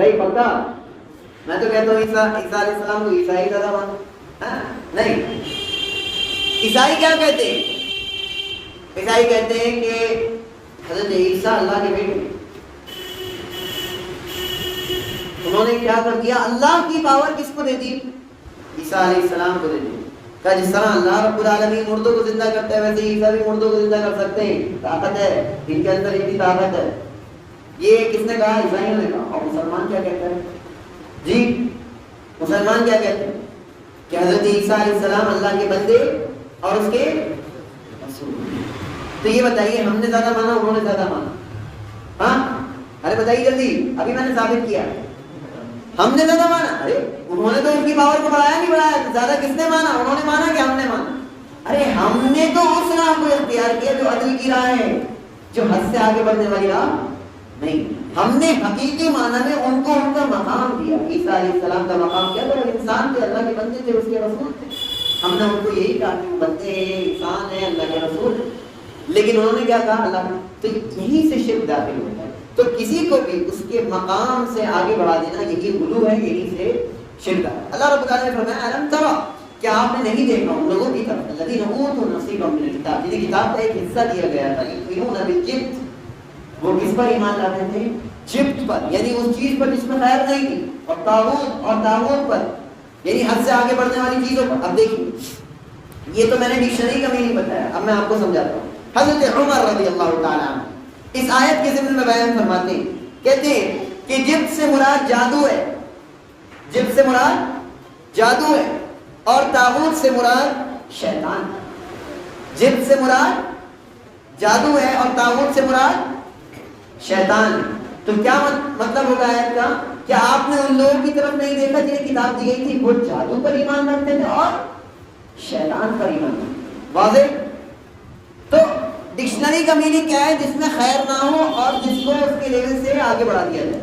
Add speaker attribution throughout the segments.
Speaker 1: صحیح پکا؟ میں تو کہتا ہوں عیسیٰ علیہ السلام کو عیسائی زیادہ مانا، نہیں. عیسائی کیا کہتے ہیں؟ عیسائی کہتے ہیں کہ حضرت عیسیٰ اللہ کے بیٹے. انہوں نے کیا کر دیا؟ اللہ کی پاور کس کو دے دی؟ عیسیٰ علیہ السلام کو دے دی. کہ جس طرح اللہ رب العالمین مردوں کو زندہ کرتا ہے ویسے عیسیٰ بھی مردوں کو زندہ کر سکتے ہیں. طاقت ہے ان کے اندر، اتنی طاقت ہے. یہ کس نے کہا؟ عیسائیوں نے کہا. اور مسلمان کیا کہتا ہے؟ جی مسلمان کیا کہتے ہیں؟ کہ حضرت عیسیٰ علیہ السلام اللہ کے بندے اور اس کے رسول. تو یہ بتائیے ہم نے زیادہ مانا انہوں نے زیادہ مانا؟ ہاں ارے بتائیے جلدی، ابھی میں نے ثابت کیا ہم نے زیادہ مانا. ارے انہوں نے تو ان کی پاور کو بڑھایا نہیں بڑھایا، زیادہ کس نے مانا؟ انہوں نے مانا کہ ہم نے مانا؟ ارے ہم نے تو اس راہ کو اختیار کیا جو عدل کی راہ ہے، جو حد سے آگے بڑھنے والی راہ نہیں. ہم نے حقیقی معنی میں ان کو ان کا مقام دیا. عیسیٰ علیہ السلام کا مقام کیا تھا؟ انسان تھے، اللہ کے بندے تھے، اس کے رسول تھے. ہم نے ان کو یہی کہا کہ بندے ہیں، انسان ہے، اللہ کے رسول. لیکن انہوں نے کیا کہا؟ اللہ. تو یہیں سے شرک داخل ہوتا ہے. تو کسی کو بھی اس کے مقام سے آگے بڑھا دینا یہی غلو ہے، یہی سے شرک ہے. اللہ رب العالمین نے فرمایا الم ترى، کیا آپ نے نہیں دیکھا ان لوگوں کی طرف الذین اوتوا نصیبا من الکتاب، جنہیں کتاب کا ایک حصہ دیا گیا تھا، یؤمنون بالجبت، وہ کس پر ایمان لاتے تھے؟ جبت پر، یعنی اس چیز پر جس میں خیر نہیں تھی، اور طاغوت پر، یعنی حد سے آگے بڑھنے والی چیزوں پر. اب دیکھیے یہ تو میں نے ڈکشنری کا میننگ بتایا، اب میں آپ کو سمجھاتا ہوں. حضرت عمر رضی اللہ تعالیٰ عنہ اس آیت کے ضمن میں بیان فرماتے ہیں، کہتے ہیں کہ جبت سے مراد جادو ہے، جبت سے مراد جادو ہے، اور طاغوت سے مراد شیطان. جبت سے مراد جادو ہے اور طاغوت سے مراد شیطان. تو کیا مطلب ہوگا آیت کا؟ کیا آپ نے ان لوگوں کی طرف نہیں دیکھا جنہیں کتاب دی گئی تھی وہ جادو پر ایمان رکھتے تھے اور شیطان پر ایمان رکھتے تھے؟ واضح. تو ڈکشنری کا میننگ کیا ہے؟ جس میں خیر نہ ہو اور جس کو اس کے لیول سے آگے بڑھا دیا جائے.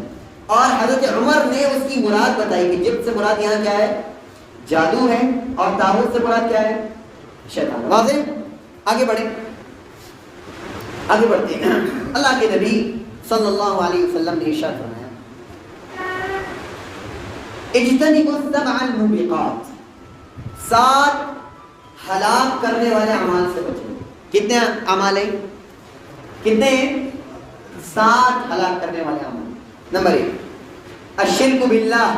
Speaker 1: اور حضرت عمر نے اس کی مراد بتائی کہ جبت سے مراد یہاں کیا ہے؟ جادو ہے، اور طاغوت سے مراد کیا ہے؟ شیطان. واضح. آگے بڑھیں، آگے بڑھتے ہیں. اللہ کے نبی صلی اللہ علیہ وسلم نے ارشاد فرمایا اجتنبوا السبع الموبقات، 7 ہلاک کرنے والے اعمال سے بچو. کتنے اعمال ہیں؟ کتنے ہیں؟ 7 ہلاک کرنے والے اعمال. نمبر 1 الشرک باللہ،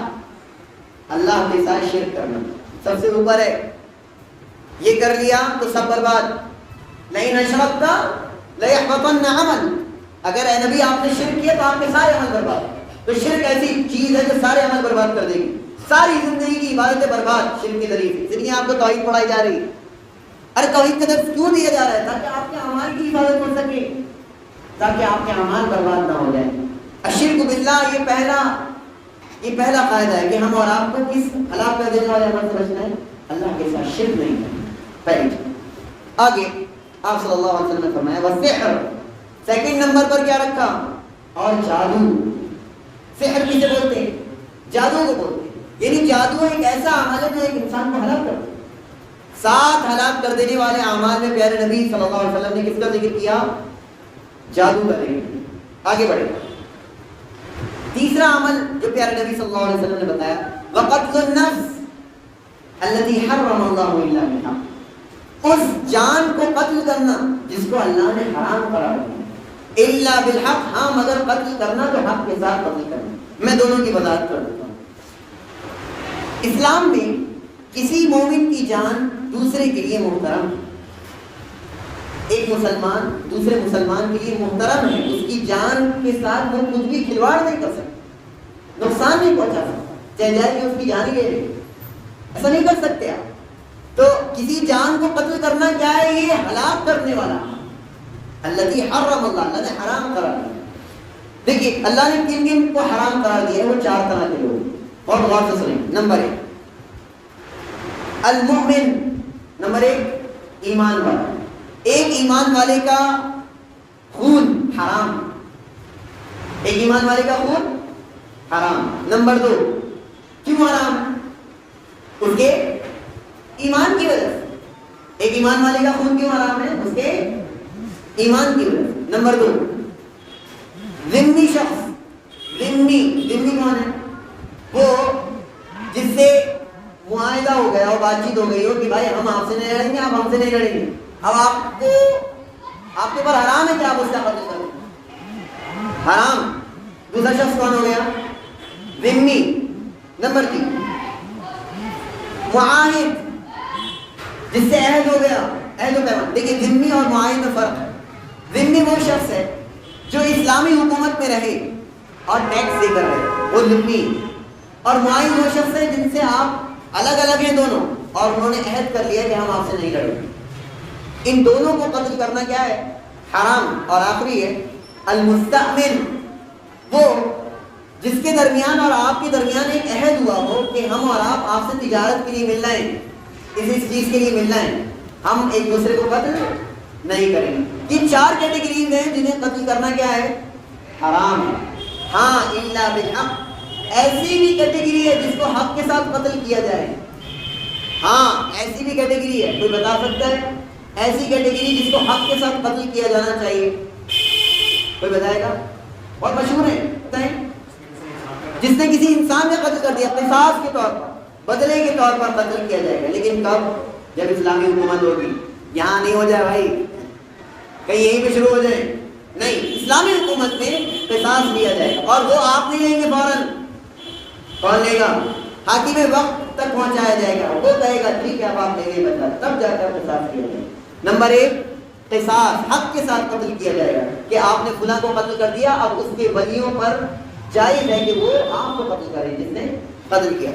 Speaker 1: اللہ کے ساتھ شرک کرنا سب سے اوپر ہے. یہ کر لیا تو سب برباد. لئن اشرکت لیحبطن عمل، اگر اے نبی آپ نے شرک کیا تو آپ کے سارے عمل برباد. تو شرک ایسی چیز ہے جو سارے عمل برباد کر دے گی، ساری زندگی کی عبادتیں برباد شرک کے ذریعے سے. اس لیے آپ کو توحید پڑھائی جا رہی ہے. ارے توحید کا درس کیوں دیا جا رہا ہے؟ تاکہ آپ کے اعمال کی حفاظت ہو سکے، تاکہ آپ کے اعمال برباد نہ ہو جائیں. الشرک باللہ یہ پہلا فائدہ ہے کہ ہم اور آپ کو کس ہلاک کر دینے والے عمل سے بچنا ہے؟ اللہ کے ساتھ شرک نہیں کرنا. پہلی. آگے آپ صلی اللہ علیہ وسلم نے فرمایا والسحر، سیکنڈ نمبر پر کیا رکھا؟ اور جادو. سحر کسے بولتے ہیں؟ جادو کو بولتے ہیں. یعنی جادو ایک ایسا عمل ہے جو ایک انسان کو ہلاک کرتا ہے. 7 ہلاک کر دینے والے اعمال میں پیارے نبی صلی اللہ علیہ وسلم نے کس کا ذکر کیا؟ جادو کا ذکر. آگے بڑھے. تیسرا عمل جو پیارے نبی صلی اللہ علیہ وسلم نے بتایا وقتل النفس التي حرم اللہ الا بالحق، اس جان کو قتل کرنا جس کو اللہ نے حرام قرار دیا. الا بالحق، ہاں مگر قتل کرنا تو حق کے ساتھ قتل کرنا. میں دونوں کی وضاحت کر دیتا ہوں. اسلام میں کسی مومن کی جان دوسرے کے لیے محترم ہے. ایک مسلمان دوسرے مسلمان کے لیے محترم ہے. اس کی جان کے ساتھ وہ کچھ بھی کھلواڑ نہیں کر سکتے، نقصان نہیں پہنچا سکتا، چاہے جائے کہ اس کی جان ہی لے لے. ایسا نہیں کر سکتے آپ. تو کسی جان کو قتل کرنا کیا ہے؟ یہ ہلاک کرنے والا. الذی حرم اللہ، اللہ نے حرام قرار دیا. دیکھیے اللہ نے کن کن کو حرام قرار دیا ہے؟ وہ 4 طرح کے لوگ، اور غور سے سنیں. نمبر 1 المؤمن، نمبر 1 ایمان والا. ایک ایمان والے کا خون حرام، ایک ایمان والے کا خون حرام. نمبر 2 کیوں حرام؟ اس کے ایمان کی وجہ سے. ایک ایمان والے کا خون کیوں حرام ہے؟ اس کے ایمان کی وجہ سے. نمبر 2 ذمہ شخص. ذمہ کون ہے؟ بات چیت ہو گئی ہو کہ بھائی ہم آپ سے نہیں لڑیں گے، آپ ہم سے نہیں لڑیں گے، اب آپ کے اوپر حرام ہے کہ آپ اس کا قتل کریں، حرام۔ دوسرا شخص کون ہو گیا؟ ذمی۔ نمبر 3 معاہد، جس سے عہد ہو گیا، عہد و پیمان۔ لیکن ذمی اور معاہد میں فرق ہے۔ ذمی وہ شخص ہے جو اسلامی حکومت میں رہے اور ٹیکس دے کر رہے، وہ ذمی۔ اور معاہد وہ شخص ہے جن سے آپ الگ الگ ہیں دونوں، اور انہوں نے عہد کر لیا کہ ہم آپ سے نہیں لڑیں گے۔ ان دونوں کو قتل کرنا کیا ہے؟ حرام۔ اور آخری ہے المستأمن، وہ جس کے درمیان اور آپ کے درمیان ایک عہد ہوا ہو کہ ہم اور آپ سے تجارت کے لیے مل رہے ہیں، اس چیز کے لیے مل رہے ہیں، ہم ایک دوسرے کو قتل نہیں کریں گے۔ یہ 4 کیٹیگریز ہیں جنہیں قتل کرنا کیا ہے؟ حرام ہے۔ ہاں الا بالحق، ایسی بھی کیٹیگری ہے جس کو حق کے ساتھ قتل کیا جائے۔ ہاں ایسی بھی کیٹیگری ہے، کوئی بتا سکتا ہے ایسی کیٹیگری جس کو حق کے ساتھ قتل کیا جانا چاہیے؟ کوئی بتائے گا؟ اور مشہور ہے، بتائیں۔ جس نے کسی انسان نے قتل کر دیا، قصاص کے طور پر، بدلے کے طور پر قتل کیا جائے گا۔ لیکن کب؟ جب اسلامی حکومت ہوگی۔ یہاں نہیں ہو جائے بھائی، کہیں یہیں پہ شروع ہو جائے، نہیں، اسلامی حکومت میں قصاص لیا جائے گا، اور وہ آپ نہیں لیں گے فوراً۔ کون لے گا؟ حاکم وقت تک پہنچایا جائے گا، وہ کہے گا ٹھیک ہے اب آپ لے گئے بدلہ، تب جا کر قصاص کیا جائے گا۔ نمبر 1 قصاص، حق کے ساتھ قتل کیا جائے گا کہ آپ نے فلاں کو قتل کر دیا، اب اس کے ولیوں پر جائز ہے کہ وہ آپ کو قتل کریں جس نے قتل کیا۔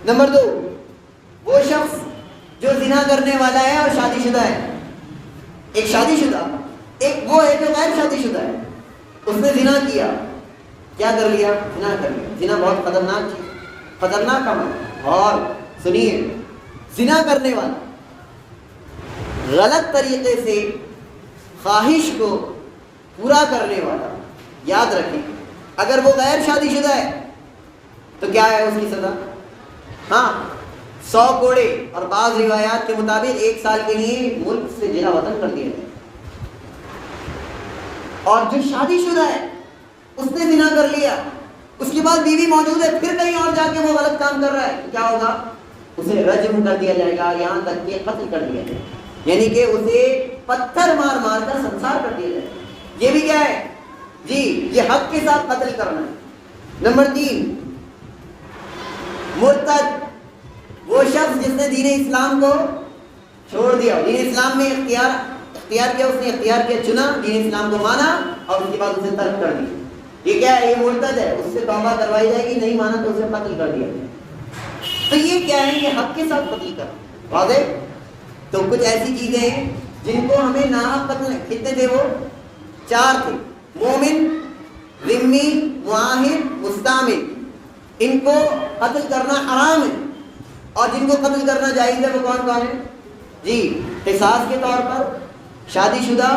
Speaker 1: نمبر 2 وہ شخص جو زنا کرنے والا ہے اور شادی شدہ ہے۔ ایک شادی شدہ، ایک وہ ہے جو غیر شادی شدہ ہے، اس نے زنا کیا، کیا کر لیا؟ زنا کر لیا۔ زنا بہت خطرناک چیز، خطرناک عمل۔ اور سنیے، زنا کرنے والا، غلط طریقے سے خواہش کو پورا کرنے والا، یاد رکھیں اگر وہ غیر شادی شدہ ہے تو کیا ہے اس کی سزا؟ ہاں 100 کوڑے، اور بعض روایات کے مطابق 1 سال کے لیے ملک سے جلا وطن کر دیا جائے۔ اور جو شادی شدہ ہے اس نے زنا کر لیا، اس کے بعد بیوی موجود ہے، پھر کہیں اور جا کے وہ غلط کام کر رہا ہے، کیا ہوگا؟ اسے رجم کر دیا جائے گا، یہاں تک کہ قتل کر دیا جائے گا، یعنی کہ اسے پتھر مار مار کر سنسار کر دیا جائے گا۔ یہ بھی کیا ہے جی؟ یہ حق کے ساتھ قتل کرنا ہے۔ نمبر 3 مرتد، وہ شخص جس نے دین اسلام کو چھوڑ دیا، دین اسلام میں اختیار کیا، اس نے اختیار کیا، چنا، دین اسلام کو مانا اور اس کے بعد اسے ترک کر دیا، یہ کیا ہے؟ یہ مرتد ہے، اس سے توبہ کروائی جائے گی، نہیں مانا تو اسے قتل کر دیا جائے۔ تو یہ کیا ہے؟ یہ حق کے ساتھ قتل کرنا، واضح؟ تو کچھ ایسی چیزیں ہیں جن کو ہمیں ناحق قتل، کتنے تھے وہ؟ 4 تھے، مومن، ذمی، معاہد، مستعمل، ان کو قتل کرنا حرام ہے، اور جن کو قتل کرنا جائز ہے وہ کون کون ہے جی؟ قصاص کے طور پر، شادی شدہ،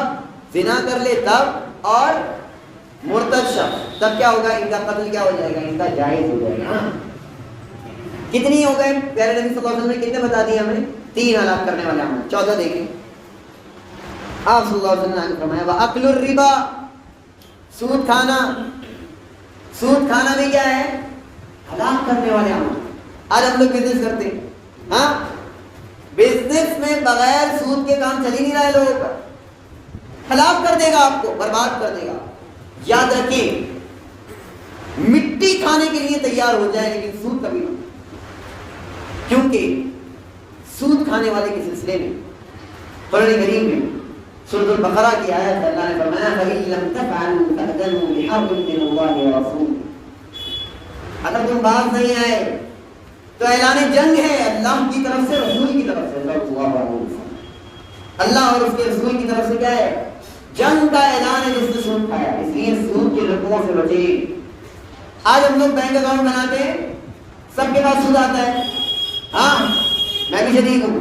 Speaker 1: زنا کر لے تب، اور مرتد شخص، تب کیا ہوگا؟ ان کا قتل کیا ہو جائے گا؟ ان کا جائز ہو جائے گا۔ کتنی ہو گئے؟ پیارے نبی صلی اللہ علیہ وسلم نے کتنے بتا دیے ہمیں؟ 3 ہلاک کرنے والے عمل۔ 14 دیکھیں، آپ صلی اللہ علیہ وسلم نے فرمایا وَأَكْلُ الرِّبَا، سود کھانا۔ سود کھانا بھی کیا ہے؟ ہلاک کرنے والے عمل۔ آج ہم لوگ بزنس کرتے ہیں، ہاں بزنس میں بغیر سود کے کام چل ہی نہیں رہا ہے لوگوں کا، ہلاک کر دے گا آپ کو، برباد کر دے گا۔ یاد رکھیں مٹی کھانے کے لیے تیار ہو جائے لیکن سود کبھی نہ، کیونکہ سود کھانے والے کے سلسلے میں قرآن کریم میں سورۃ البقرہ کی آیت اللہ نے فرمایا فَإِن لَمْ تَفْعَلُوا فَأْذَنُوا بِحَرْبٍ مِّنَ اللَّهِ وَرَسُولِهِ، اگر تم باز نہیں آئے تو اعلان جنگ ہے اللہ کی طرف سے، رسول کی طرف سے، اللہ اور اس کے رسول کی طرف سے کیا ہے؟ جنگ کا اعلان ہے جس نے سود کھایا، اس لیے سود کے رقموں سے بچے۔ آج ہم لوگ بینک اکاؤنٹ بناتے ہیں، سب کے پاس سود آتا ہے، ہاں میں بھی شریک ہوں،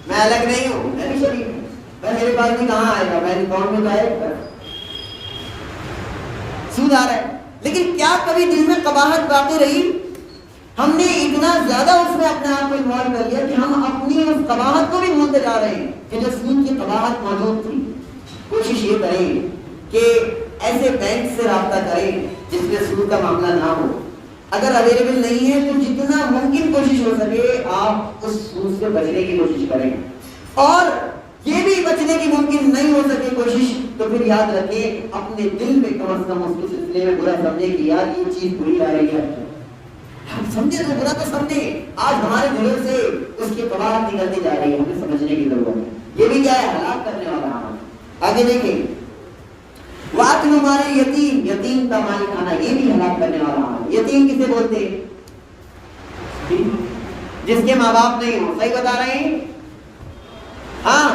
Speaker 1: میں الگ نہیں ہوں، میں بھی شریک ہوں، میرے پاس بھی کہاں آئے گا؟ بینک اکاؤنٹ میں تو آئے گا، سود آ رہا ہے۔ لیکن کیا کبھی دل میں قباحت باقی رہی؟ ہم نے اتنا زیادہ اس میں اپنے آپ کو انوالو کر لیا کہ ہم اپنی اس قباحت کو بھی بھولتے جا رہے ہیں کہ جو سود کی قباحت موجود تھی۔ کوشش یہ کریں کہ ایسے بینک سے رابطہ کریں جس میں سود کا معاملہ نہ ہو، اگر اویلیبل نہیں ہے تو جتنا ممکن کوشش ہو سکے آپ اس سود سے بچنے کی کوشش کریں، اور یہ بھی بچنے کی ممکن نہیں ہو سکے کوشش تو پھر یاد رکھیں اپنے دل میں کم از کم اس کے سلسلے میں برا سمجھے کہ یار یہ چیز بری آ رہی ہے، ہم سمجھے تو برا تو سمجھے، آج ہمارے دلوں سے اس کی قباحت نکلتی جا رہی ہے، ہمیں سمجھنے کی ضرورت ہے، یہ بھی کیا ہے ہلاک کرنے والا عمل۔ آگے دیکھیں وَأَكْلُ مَالَ الْيَتِيمِ، یتیم کا مال کھانا یہ بھی ہلاک کرنے والا عمل۔ یتیم کسے بولتے ہیں؟ جس کے ماں باپ نہیں ہو، صحیح بتا رہے ہیں؟ ہاں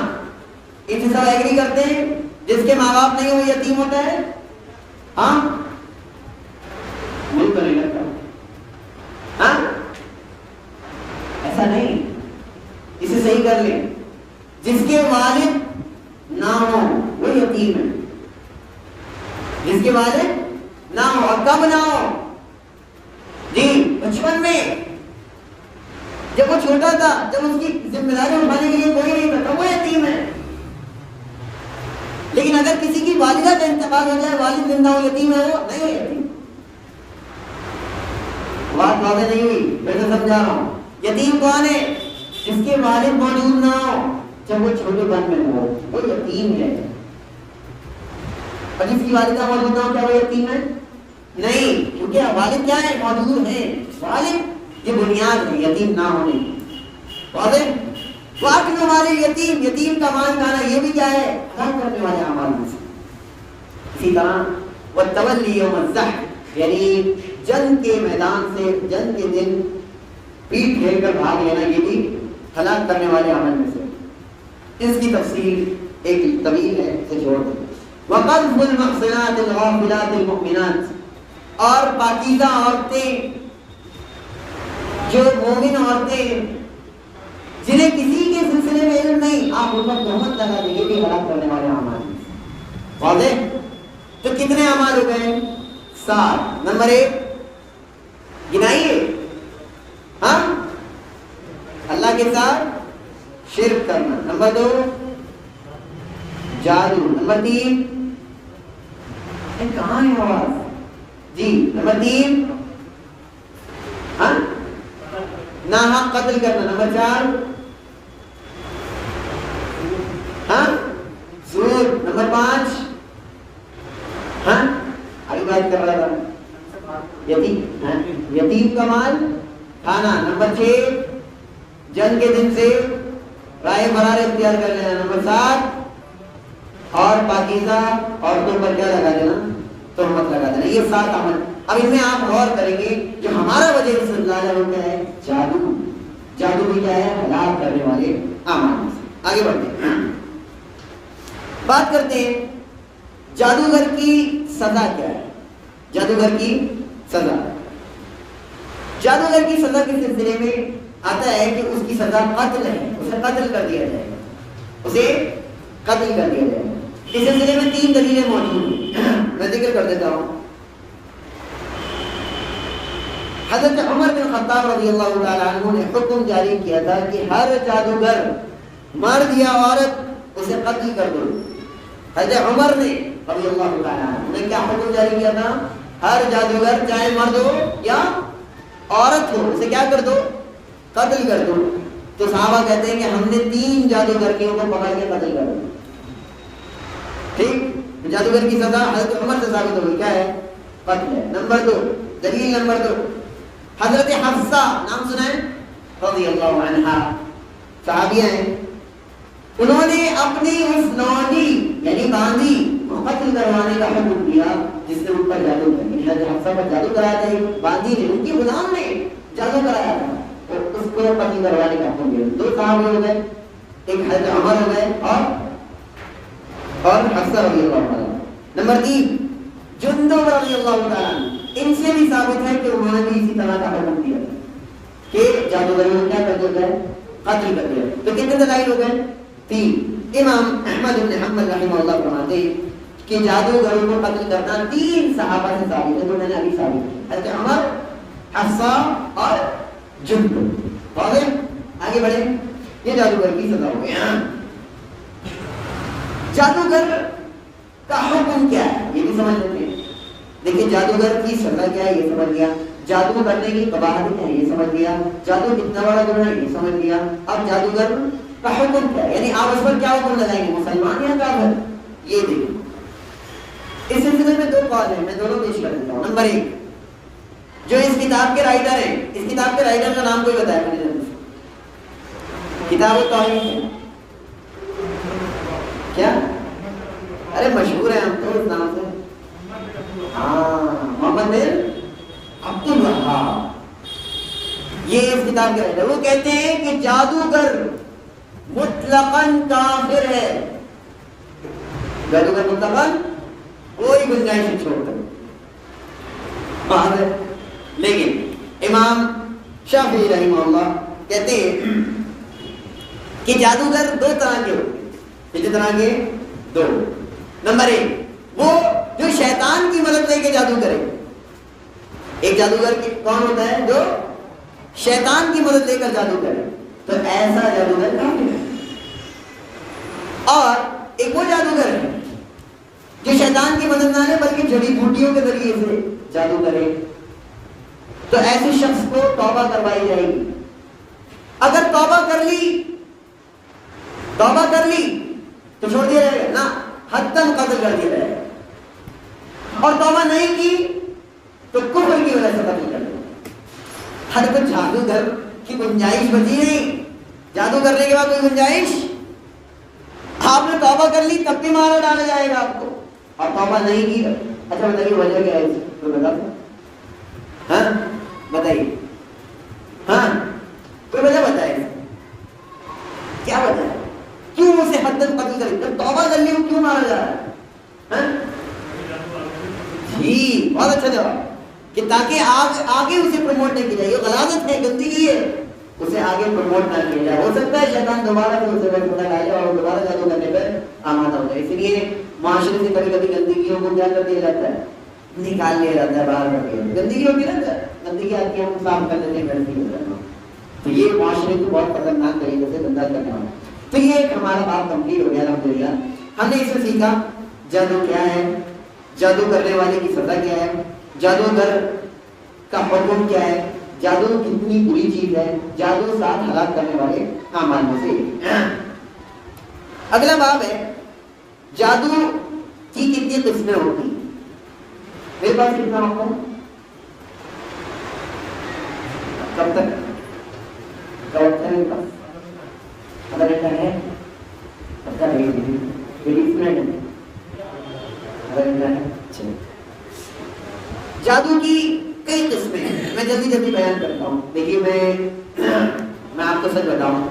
Speaker 1: اس سے سب ایگری کرتے ہیں، جس کے ماں باپ نہیں ہو یتیم ہوتا ہے؟ ہاں نہیں تو نہیں لگتا، ہاں ایسا نہیں، اسے صحیح کر لیں، جس کے والد نہ ہو وہ یتیم ہے، جس کے والد نہ ہو، اور کب نہ ہو؟ جی بچپن میں، جب وہ چھوٹا تھا، جب اس کی ذمہ داری اٹھانے کے لیے کوئی نہیں تھا، وہ یتیم ہے۔ لیکن اگر کسی کی والدہ کا انتقال ہو جائے، والد زندہ ہو، یتیم ہے وہ نہیں ہے یتیم۔ بات واضح نہیں ہوئی، میں تو سمجھا رہا ہوں۔ یتیم کون ہے؟ جس کے والد موجود نہ ہو جب وہ چھوٹے پن میں ہو، وہ یتیم ہے۔ اور جس کی والدہ موجود نہ ہو کیا وہ یتیم ہے؟ نہیں، کیونکہ والد کیا ہے؟ موجود ہے۔ والد یہ بنیاد ہے یتیم نہ ہونے کی۔ واضح؟ وَأَكْلُ مَالِ الْيَتِيمِ، یتیم کا مال کھانا یہ بھی کیا ہے؟ ہلاک کرنے والے اعمال میں سے۔ اسی طرح وَالتَّوَلِّي يَوْمَ الزَّحْفِ، یعنی جنگ کے میدان سے، جنگ کے دن پیٹ پھیر کر بھاگ لینا، یہ بھی ہلاک کرنے والے عمل میں سے۔ اس کی تفصیل ایک طویل ہے، اسے چھوڑ دیں۔ وَقَذْفُ الْمُحْصِنَاتِ الْغَافِلَاتِ الْمُؤْمِنَاتِ، اور پاکیزہ عورتیں، جو مومن عورتیں جنہیں کسی کے سلسلے میں علم نہیں، آپ ان پر تہمت لگا دیں، یہ بھی ہلاک کرنے والے اعمال ہیں۔ واضح؟ تو کتنے اعمال ہو گئے؟ 7۔ نمبر 1 گنائیے، ہاں اللہ کے ساتھ شرک کرنا۔ نمبر 2 جادو۔ نمبر 3 کہاں ہے آواز جی؟ نمبر 3 ہاں ناحق قتل کرنا۔ نمبر 4 ہاں سود۔ نمبر 5 ہاں ابھی بات کر رہا تھا یتیم، یتیم کا مال کھانا۔ نمبر 6 جنگ کے دن سے رائے فرار اختیار کر لینا۔ نمبر 7 اور پاکیزہ عورتوں پر کیا لگا دینا؟ تہمت لگا دینا۔ یہ 7 عمل۔ اب ان میں آپ غور کریں گے، جو ہمارا وجہ سے لایا وہ کیا ہے؟ جادو۔ جادو بھی کیا ہے؟ ہلاک کرنے والے اعمال۔ آگے بڑھتے ہیں، بات کرتے ہیں جادوگر کی سزا کیا ہے۔ جادوگر کی سزا، جادوگر کی سزا کے سلسلے میں آتا ہے کہ اس کی سزا قتل ہے، اسے قتل کر دیا جائے گا، اسے قتل کر دیا جائے گا۔ اس سلسلے میں 3 دلیلیں موجود ہیں، میں ذکر کر دیتا ہوں۔ حضرت عمر بن خطاب رضی اللہ تعالیٰ عنہ نے حکم جاری کیا تھا کہ ہر جادوگر، مرد یا عورت، اسے قتل کر دو۔ حضرت عمر نے رضی اللہ تعالیٰ عنہ نے کیا حکم جاری کیا تھا؟ ہر جادوگر چاہے مرد ہو یا عورت ہو، اسے کیا کر دو؟ قتل کر دو۔ تو صحابہ کہتے ہیں کہ ہم نے 3 جادوگروں کو پکڑ کے قتل کر دیا۔ ٹھیک، جادوگر کی سزا حضرت عمر سے ثابت ہوئی، کیا ہے؟ قتل ہے۔ نمبر 2 دلیل نمبر 2 حضرت حفصہ، نام سنا ہے؟ رضی اللہ عنہا، صحابیہ ہیں، انہوں نے اپنی اس لونڈی یعنی باندھی کو قتل کروانے کا حکم دیا جس نے ان پر جادو کیا۔ حضرت حفصہ پر جادو کرایا تھا، باندھی نے، ان کی غلام نے جادو کرایا تھا، تو اس کو قتل کروانے کا حکم دیا۔ 2 صحابہ ہو گئے، ایک حضرت عمر ہو گئے اور حفصہ رضی اللہ عنہ۔ نمبر 3 جندب رضی اللہ تعالیٰ عنہ، ان سے بھی ثابت ہے کہ انہوں نے بھی اسی طرح کا حکم دیا کہ جادوگروں کو کیا کر دیا جائے؟ قتل کر دیا۔ تو کتنے دلائل ہو گئے؟ 3۔ امام احمد بن حنبل رحمہ اللہ فرماتے ہیں کہ جادوگروں کو قتل کرنا 3 صحابہ سے ثابت ہے، جو میں نے ابھی ثابت کیا، حضرت عمر، حفصہ اور جندب۔ واضح؟ آگے بڑھیں، یہ جادوگر کی سزا ہو گئی۔ جادوگر کا حکم کیا ہے یہ بھی سمجھ لیتے ہیں۔ دیکھیں جادوگر کی سزا کیا ہے یہ سمجھ گیا۔ جادو کرنے کی قباحت کیا ہے یہ سمجھ لیا, جادو کتنا بڑا گناہ ہے یہ سمجھ لیا. اب جادوگر کا حکم کیا ہے, یعنی آپ اس پر کیا حکم لگائیں گے, مسلمان یا کافر؟ یہ دیکھیں اس سلسلے میں 2 قول ہیں, میں دونوں پیش کر دیتا ہوں. نمبر 1, جو اس کتاب کے رائٹر ہیں, اس کتاب کے رائٹر کا نام کوئی بتایا مجھے؟ کتاب التوحید ہے کیا؟ ارے مشہور ہے ہم تو اس نام سے, ہاں محمد بن عبد الوہاب, یہ اس کتاب کے رائٹر. وہ کہتے ہیں کہ جادوگر مطلقاً کافر ہے, جادوگر مطلقاً کوئی گنجائش چھوڑ کر باہر ہے. لیکن امام شافعی رحمہ اللہ کہتے ہیں کہ جادوگر 2 طرح کے ہوتے ہیں. کتنے طرح کے؟ 2. نمبر 1, وہ جو شیطان کی مدد لے کے جادو کرے. ایک جادوگر کون ہوتا ہے؟ جو شیطان کی مدد لے کر جادو کرے, تو ایسا جادوگر کافر ہے. اور ایک وہ جادوگر ہے جو شیطان کی مدد نہ لے بلکہ جڑی بوٹیوں کے ذریعے سے جادو کرے, تو ایسے شخص کو توبہ کروائی جائے گی. اگر توبہ کر لی تو چھوڑ دیا جائے گا نا, حتاً قتل کر دیا جائے گا. اور توبہ نہیں کی تو کفر کی وجہ سے قتل کر دیا. ہر کوئی جادوگر کی گنجائش بچی نہیں, جادو کرنے کے بعد کوئی گنجائش. آپ نے توبہ کر لی تب بھی مارا ڈالا جائے گا آپ کو, اور توبہ نہیں کی. اچھا بتائیے وجہ کیا ہے اس کو بتا دیں, ہاں بتائیے, ہاں کوئی وجہ بتائے کیا وجہ ہے, کیوں اسے حد تک قتل کرے؟ جب توبہ کر لی وہ کیوں مارا جا رہا ہے؟ جی بہت اچھا جواب, کہ تاکہ آگے اسے پروموٹ نہیں کیا جائے. یہ غلاظت ہے, گندگی ہے, اسے آگے پروموٹ نہ کیا جائے. ہو سکتا ہے شیطان دوبارہ سے اسے پتہ ڈالے اور دوبارہ جادو کرنے پر آمادہ ہو جائے. اس لیے معاشرے سے کبھی کبھی گندگیوں کو کیا کر دیا جاتا ہے, نکال لیا جاتا ہے, باہر کر دیا. گندگی ہوتی ہے نا, گندگی آتی ہے ہم صاف کر دیتے ہیں, گندگی ہو جاتا ہے. تو یہ معاشرے کو بہت خطرناک طریقے سے گندا کرنے والا. تو یہ ایک ہمارا بات کمپلیٹ ہو گیا الحمدللہ. ہم نے اس سے سیکھا جادو کیا ہے, جادو کرنے والے کی سزا کیا ہے, جادوگر کا حکم کیا ہے, جادو کتنی بری چیز ہے, جادو ساتھ ہلاک کرنے والے اعمال میں سے. اگلا باب ہے جادو کی کتنی قسمیں ہوتی ہیں. میرے پاس کتنا وقت ہے, کب تک کا وقت ہے میرے پاس؟ آدھا گھنٹہ ہے, آدھا گھنٹہ ہے. جادو کی کئی قسمیں ہیں, میں جلدی جلدی بیان کرتا ہوں. دیکھیے میں آپ کو سچ بتاؤں,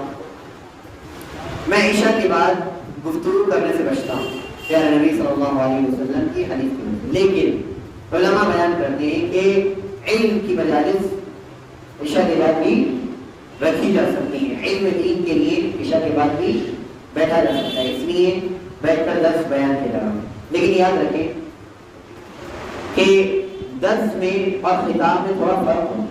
Speaker 1: میں عشاء کے بعد گفتگو کرنے سے بچتا ہوں پیارے نبی صلی اللہ علیہ وسلم کی حدیث کی. لیکن علماء بیان کرتے ہیں کہ علم کی مجالس عشاء کے بعد بھی رکھی جا سکتی ہیں. علم دین کے لیے عشاء کے بعد بھی بیٹھا جا سکتا ہے, اس لیے بیٹھ کر درس بیان کیا جا رہا ہوں. لیکن یاد رکھیں کہ درس میں اور خطاب میں تھوڑا فرق ہوتا ہے.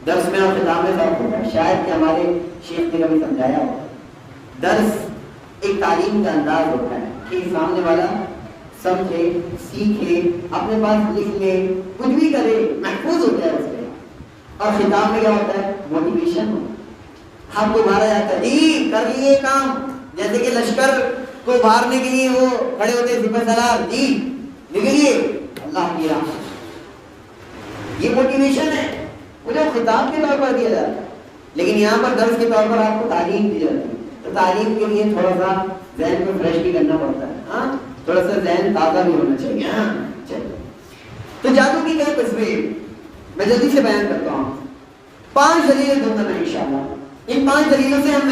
Speaker 1: درس میں اور خطاب میں فرق ہوتا ہے. شاید کہ ہمارے شیخ نے کبھی سمجھایا ہو, درس ایک تعلیم کا انداز ہوتا ہے کہ سامنے والا سمجھے, سیکھے, اپنے پاس لکھ لے, کچھ بھی کرے, محفوظ ہو جائے اس کے. اور خطاب میں کیا ہوتا ہے؟ موٹیویشن ہوتا ہے. آپ کو مارا جاتا ہے, جی کر لیے کام, جیسے کہ لشکر کو مارنے کے لیے وہ کھڑے ہوتے ہیں سپہ سالار, جی نکلیے اللہ کی راہ. یہ موٹیویشن ہے, مجھے خطاب کے طور پر دیا جاتا ہے. لیکن یہاں پر درس کے طور پر آپ کو تعلیم دی جاتی ہے, تو تعلیم کے لیے تھوڑا سا ذہن کو فریش بھی کرنا پڑتا ہے. ہاں تھوڑا سا ذہن تازہ بھی ہونا چاہیے. ہاں چلیے, تو جادو کی کئی قسمیں میں جلدی سے بیان کرتا ہوں. 5 دلیلیں دوں گا میں انشاءاللہ. ان 5 دلیلوں سے ہم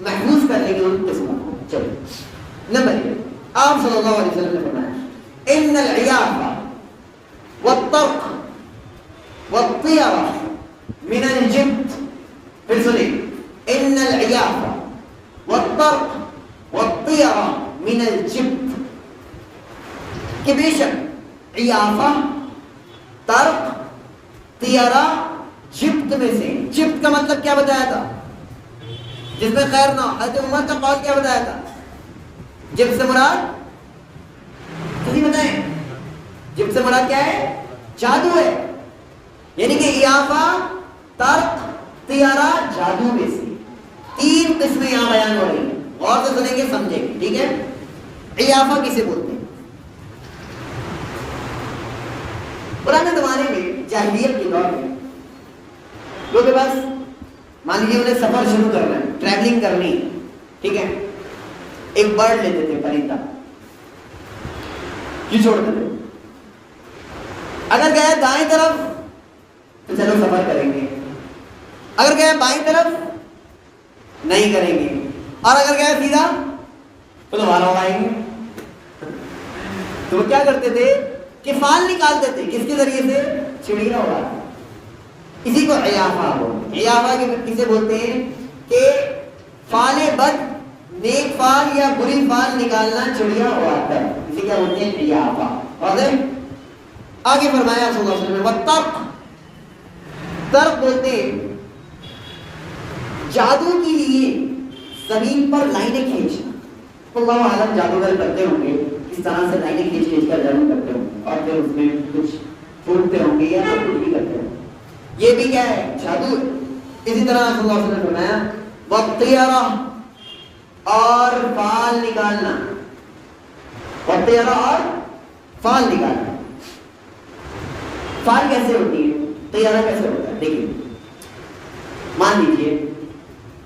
Speaker 1: محفوظ کر لیں گے ان قسموں کو. چلیے, نمبر 1, آپ صلی اللہ علیہ وسلم نے فرمایا ان العیاف والطرق والطیرہ من الجبت. پھر سنیں, ان العیاف والطرق والطیرہ من الجبت, کہ بے شک عیافہ, طرق, طیرہ جبت میں سے. جبت کا مطلب کیا بتایا تھا؟ جس میں خیر نہ ہو. حضرت عمر کا قول کیا بتایا تھا؟ جبت سے مراد کسی بتائیں, جبت سے مراد کیا ہے؟ جادو ہے. یعنی کہ عیافہ، ترک، طیارہ، جادو میں سے 3 قسمیں یہاں بیان ہو رہی ہیں. غور سے سنیں گے سمجھیں گے. ٹھیک ہے. عیافہ کسے بولتے ہیں؟ پرانے زمانے میں جاہلیت کے دور میں لوگ کے پاس مان لیجیے انہیں سفر شروع کرنا ہے، ٹریولنگ کرنی ہے. ٹھیک ہے. ایک برڈ لیتے تھے، پرندہ کیوں چھوڑ دیتے؟ اگر گئے دائیں طرف تو چلو سفر کریں گے، اگر گئے بائیں طرف نہیں کریں گے، اور اگر گئے سیدھا تو دوبارہ اڑائیں گے. تو وہ کیا کرتے تھے کہ فال نکالتے تھے. کس کے ذریعے سے؟ چڑیا اڑاتے. اسی کو عیافہ بولتے ہیں. عیافہ کسے بولتے ہیں کہ فال بد، نیک فال یا بری فال نکالنا چڑیا اڑاتا ہے. اسی کیا بولتے ہیں؟ عیافہ. واضح؟ آگے فرمایا صلی اللہ علیہ وسلم وَالتَّرْقُ، ترک بولتے ہیں جادو کے لیے زمین پر لائنیں کھینچنا. اللہ عالم جادوگر کرتے ہوں گے اس طرح سے لائنیں کھینچ کھینچ کر جادو کرتے ہوں گے، اور پھر اس میں کچھ پھوٹتے ہوں گے یا کچھ بھی کرتے ہوں گے. یہ بھی کیا ہے؟ جادو. اسی طرح صلی اللہ علیہ وسلم نے فرمایا وَالطِّيَرَةُ، اور فال نکالنا. وَالطِّيَرَةُ، اور فال نکالنا. فال کیسے ہوتی ہے؟ طیارہ کیسے ہوتا ہے؟ دیکھیے، مان لیجیے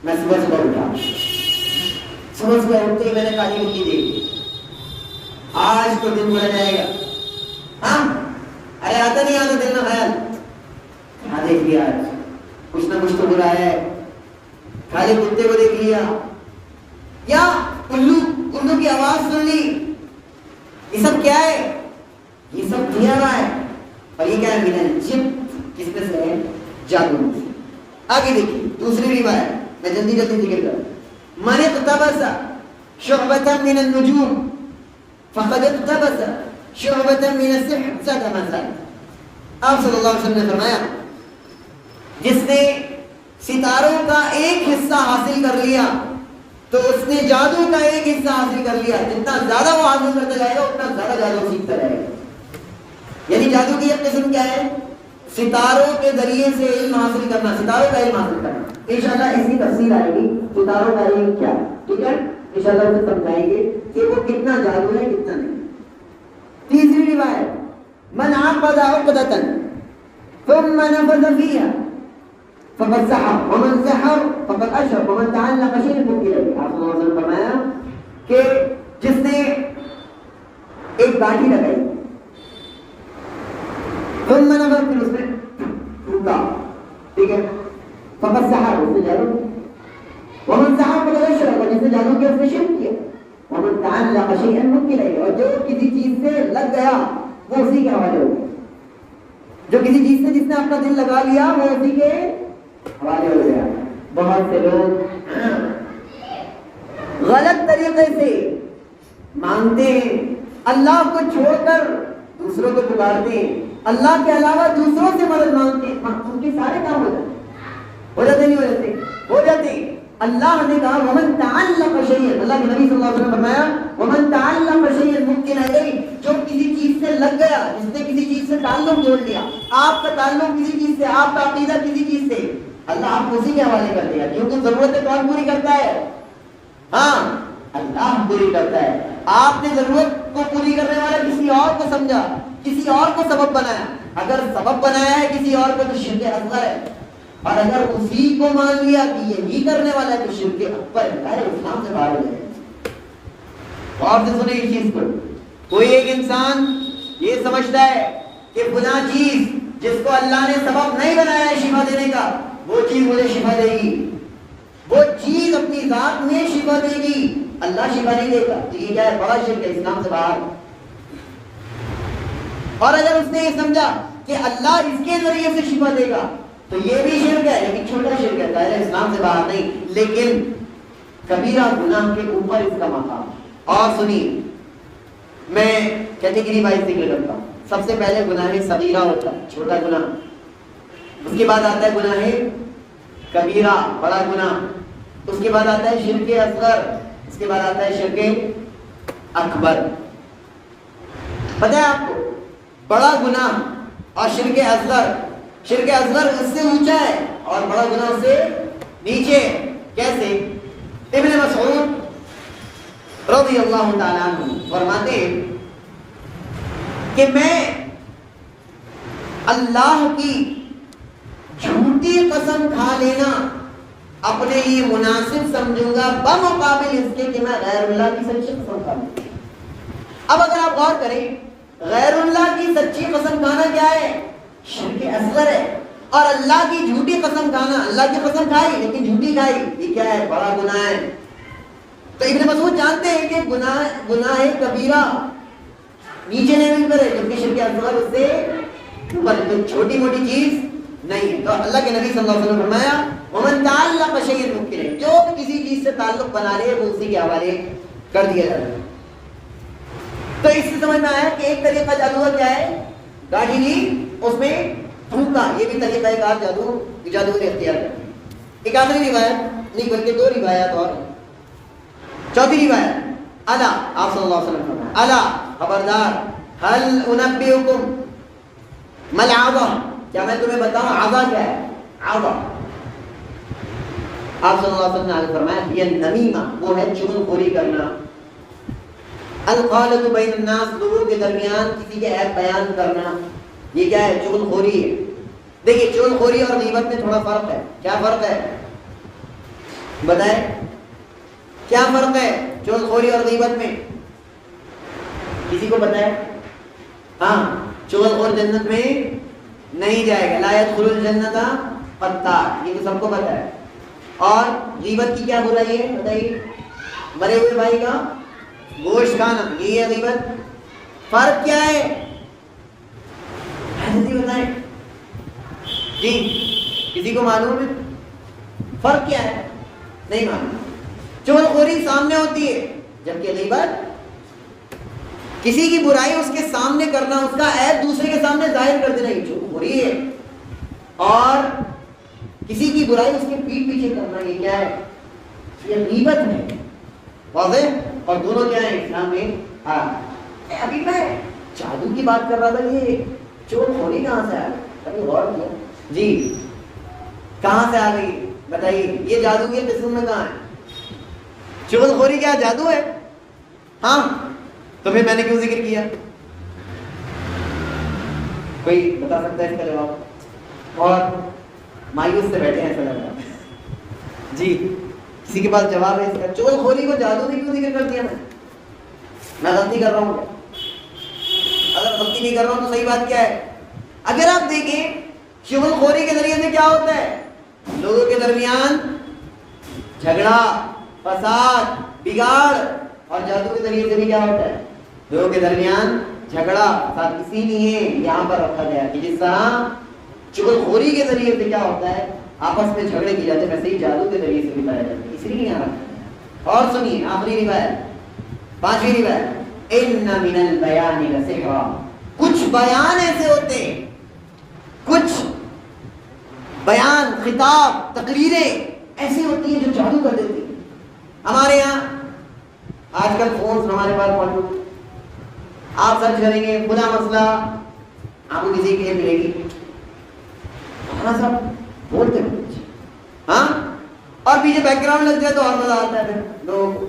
Speaker 1: میں صبح اٹھا، صبح اٹھتے ہی میں نے کالی مٹی دیکھی، آج تو دن برا جائے گا. ہاں ارے آتا نہیں آتا دل میں خیال، ہاں دیکھ لیا آج کچھ نہ کچھ تو برا ہے. کالے کتے کو دیکھ لیا، یا الو کی آواز سن لی. یہ سب کیا ہے؟ یہ سب طیارہ ہے. اور یہ کیا ہے؟ ملن جب کس میں سے ہے؟ جادو میں سے. آگے دیکھیے دوسری روایت، میں جلدی ذکر کروں. من اقتبس شعبة من النجوم فقد اقتبس شعبة من السحر زاد ما زاد. آپ صلی اللہ علیہ وسلم نے فرمایا جس نے ستاروں کا ایک حصہ حاصل کر لیا تو اس نے جادو کا ایک حصہ حاصل کر لیا. جتنا زیادہ وہ حاصل کرتا جائے گا اتنا زیادہ جادو سیکھتا رہے گا. یعنی جادو کی ایک قسم کیا ہے؟ ستاروں کے ذریعے سے علم حاصل کرنا، ستاروں کا علم حاصل کرنا. انشاءاللہ اس کی تفصیل آئے گی ستاروں کا علم کیا. ٹھیک ہے. انشاءاللہ اسے سمجھائیں گے کہ وہ کتنا جادو ہے کتنا نہیں. تیسری روایت من عقد عقدة ثم نفذ فيها فقد سحر ومن سحر فقد اشرك ومن تعلق شيئا وكل إليه. آپ صلی اللہ علیہ وسلم فرمایا کہ جس نے ایک گاٹھی لگائی ثم نفذ، پھر اس نے ٹوٹا، ٹھیک ہے، فقد سحر، اس نے جادو. ومن سحر فقد اشرك، جس نے جادو کیا اس نے شرک کیا. ومن تعلق شيئا وكل إليه، اور جو کسی چیز سے لگ گیا وہ اسی کے حوالے ہو گیا. جو کسی چیز سے جس نے اپنا دل لگا لیا وہ اسی کے حوالے ہو گیا. بہت سے لوگ غلط طریقے سے مانگتے ہیں، اللہ کو چھوڑ کر دوسروں کو پکارتے ہیں، اللہ کے علاوہ دوسروں سے مدد مانگتے ہیں. ان کے سارے کام ہو جاتے نہیں ہو جاتے. اللہ نے کہا ومن تعلق شيئا، اللہ کے نبی صلی اللہ علیہ وسلم نے فرمایا ومن تعلق شيئا ممکن ہے، جو کسی چیز سے لگ گیا، جس نے کسی چیز سے تعلق جوڑ لیا. آپ کا تعلق کسی چیز سے، آپ کا عقیدہ کسی چیز سے، اللہ آپ کو اسی کے حوالے کر دیا. کیونکہ ضرورتیں کون پوری کرتا ہے؟ ہاں اللہ پوری کرتا ہے. آپ نے ضرورت کو پوری کرنے والا کسی اور کو سمجھا، کسی اور کو سبب بنایا. اگر سبب بنایا ہے کسی اور کو تو شرک اصغر ہے، اور اگر اسی کو مان لیا کہ یہی کرنے والا ہے تو شرک اکبر ہے، اسلام سے باہر ہو جائے. اور سے سنیں اس چیز کو، کوئی ایک انسان یہ سمجھتا ہے کہ فلاں چیز جس کو اللہ نے سبب نہیں بنایا ہے شفا دینے کا، وہ چیز مجھے شفا دے گی، وہ چیز اپنی ذات میں شفا دے گی، اللہ شفا نہیں دے گا. یہ کیا ہے؟ بڑا شرک ہے، اسلام سے باہر. اور اگر اس نے یہ سمجھا کہ اللہ اس کے ذریعے سے شفا دے گا تو یہ بھی شرک ہے، لیکن چھوٹا شرک ہے، دائرہ اسلام سے باہر نہیں، لیکن کبیرہ گناہ کے اوپر اس کا مقام. اور سنیے میں کیٹیگری وائز ذکر کرتا ہوں. سب سے پہلے گناہ صغیرہ ہوتا ہے، چھوٹا گناہ. اس کے بعد آتا ہے گناہ کبیرہ، بڑا گناہ. اس کے بعد آتا ہے شرک اصغر. اس کے بعد آتا ہے شرک اکبر. پتہ ہے آپ کو بڑا گناہ اور شرک اصغر شرک اصغر اس سے اونچا ہے اور بڑا گناہ اس سے نیچے ہے. کیسے؟ ابن مسعود رضی اللہ تعالیٰ عنہ فرماتے ہیں کہ میں اللہ کی جھوٹی قسم کھا لینا اپنے لیے مناسب سمجھوں گا بمقابل اس کے کہ میں غیر اللہ کی سچی قسم کھا لوں. اب اگر آپ غور کریں غیر اللہ کی سچی قسم کھانا کیا ہے؟ شرک اصغر ہے. اور اللہ کی جھوٹی قسم کھانا, اللہ کی قسم کھائی لیکن جھوٹی کھائی, یہ کیا ہے؟ بڑا گناہ ہے. تو ابن مسعود جانتے ہیں کہ گناہ کبیرہ نیچے لیول پر ہے جبکہ شرک اصغر اس سے اوپر, تو چھوٹی موٹی چیز نہیں ہے. تو اللہ کے نبی صلی اللہ علیہ وسلم نے فرمایا ومن تعلق شیئا ممکن ہے, جو کسی چیز سے تعلق بنا لے وہ اسی کے حوالے کر دیا جاتا ہے. تو اس سے سمجھ میں آیا کہ ایک طریقہ جادو کا کیا ہے؟ گاڑی لی اس میں پھونکا, یہ بھی طریقہ ایک آدھ جادو نے اختیار کر. ایک آخری روایت نہیں بلکہ دو روایت اور. چوتھی روایت الا, آپ صلی اللہ علیہ وسلم فرمایا الا خبردار, هل انبئکم ما العظا, کیا میں تمہیں بتاؤں عظا کیا ہے؟ عظا آپ صلی اللہ علیہ وسلم نے فرمایا یہ نمیمہ, وہ ہے چغل خوری کرنا. القالۃ بین الناس, لوگوں کے درمیان کسی کے عیب بیان کرنا, یہ کیا ہے؟ چغل خوری ہے. دیکھیے چغل خوری اور غیبت میں تھوڑا فرق ہے. کیا فرق ہے بتائیں؟ کیا فرق ہے چغل خوری اور غیبت میں؟ کسی کو پتہ ہے؟ ہاں, چغل خور جنت میں نہیں جائے گا, لا يدخل الجنت قطار, یہ تو سب کو پتہ ہے. اور غیبت کی کیا برائی ہے بتائیے؟ مرے ہوئے بھائی کا گوشت کھانا, یہ ہے غیبت. فرق کیا ہے جلدی بتائیں جی, کسی کو معلوم ہے فرق کیا ہے؟ نہیں معلوم. چغل خوری سامنے ہوتی ہے جبکہ غیبت کسی کی برائی اس کے سامنے کرنا, اس کا عیب دوسرے کے سامنے ظاہر کر دینا, یہ چغل خوری ہے. اور کسی کی برائی اس کے پیٹ پیچھے کرنا, یہ کیا ہے؟ یہ غیبت ہے. واضح؟ اور دونوں کیا ہیں اسلام میں؟ ہاں. ابھی میں جادو کی بات کر رہا تھا, یہ چغل خوری کہاں سے آ گئی؟ کبھی غور کیا جی؟ کہاں سے آ گئی بتائیے؟ یہ جادو کی قسم میں کہاں ہے؟ چغل خوری کیا جادو ہے؟ ہاں, تو پھر میں نے کیوں ذکر کیا؟ کوئی بتا سکتا ہے اس کا جواب؟ اور مایوس سے بیٹھے ہیں ایسا لگ رہا جی, کسی کے پاس جواب ہے اس کا؟ چغل خوری کو جادو نے کیوں ذکر کر دیا؟ میں غلطی کر رہا ہوں؟ اگر غلطی نہیں کر رہا ہوں تو صحیح بات کیا ہے؟ اگر آپ دیکھیں چغل خوری کے ذریعے سے کیا ہوتا ہے؟ لوگوں کے درمیان جھگڑا, فساد, بگاڑ. اور جادو کے ذریعے سے بھی کیا ہوتا ہے؟ لوگوں کے درمیان جھگڑا, فساد. اسی لیے یہاں پر رکھا گیا کہ جس طرح چغل خوری کے ذریعے سے کیا ہوتا ہے آپس میں جھگڑے کی جاتے ہیں, ویسے ہی جادو کے ذریعے سے بھی پایا جاتا ہے, اس لیے یہاں رکھا گیا. اور سنیے آخری روایت, پانچویں روایت, ان من البیان لسحرا, کچھ بیان ایسے ہوتے ہیں, کچھ بیان, خطاب, تقریریں ایسی ہوتی ہیں جو جادو کر دیتی ہیں. ہمارے یہاں آج کل فونز ہمارے پاس موجود, آپ سرچ کریں گے بلا مسئلہ, آپ کو کسی کی ملے گی, سب بولتے ہیں ہاں, اور پیچھے بیک گراؤنڈ لگ جائے تو اور مزہ آتا ہے. پھر لوگ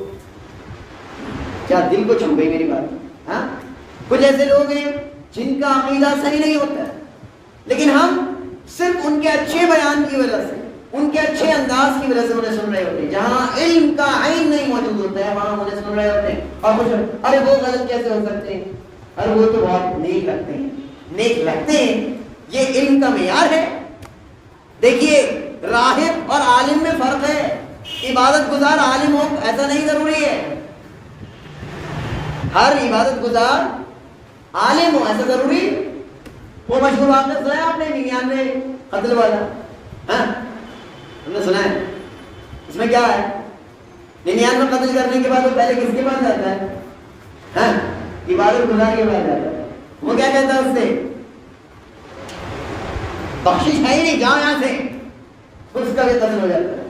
Speaker 1: کیا دل کو چھو گئی میری بات. ہاں, کچھ ایسے لوگ ہیں جن کا عقیدہ صحیح نہیں ہوتا ہے, لیکن ہم صرف ان کے اچھے بیان کی وجہ سے, ان کے اچھے انداز کی وجہ سے انہیں سن رہے ہوتے ہیں. جہاں علم کا عین نہیں موجود ہوتا ہے وہاں انہیں سن رہے ہوتے ہیں, اور کچھ ارے وہ غلط کیسے ہو سکتے ہیں, ارے وہ تو بہت نیک لگتے ہیں. نیک لگتے ہیں یہ علم کا معیار ہے؟ دیکھیے راہب اور عالم میں فرق ہے. عبادت گزار عالم ہو ایسا نہیں ضروری ہے, ہر عبادت گزار عالم ہو ایسا ضروری. وہ مشہور واقعہ سنا ہے آپ نے 99 قتل والا؟ ہاں ہم نے سنا ہے. اس میں کیا ہے؟ 99 قتل کرنے کے بعد وہ پہلے کس کے پاس جاتا ہے؟ ہاں, عبادت گزار کے پاس جاتا ہے. وہ کیا کہتا ہے اس سے؟ بخشش ہے ہی نہیں, جاؤ یہاں سے. اس کا بھی قتل ہو جاتا ہے.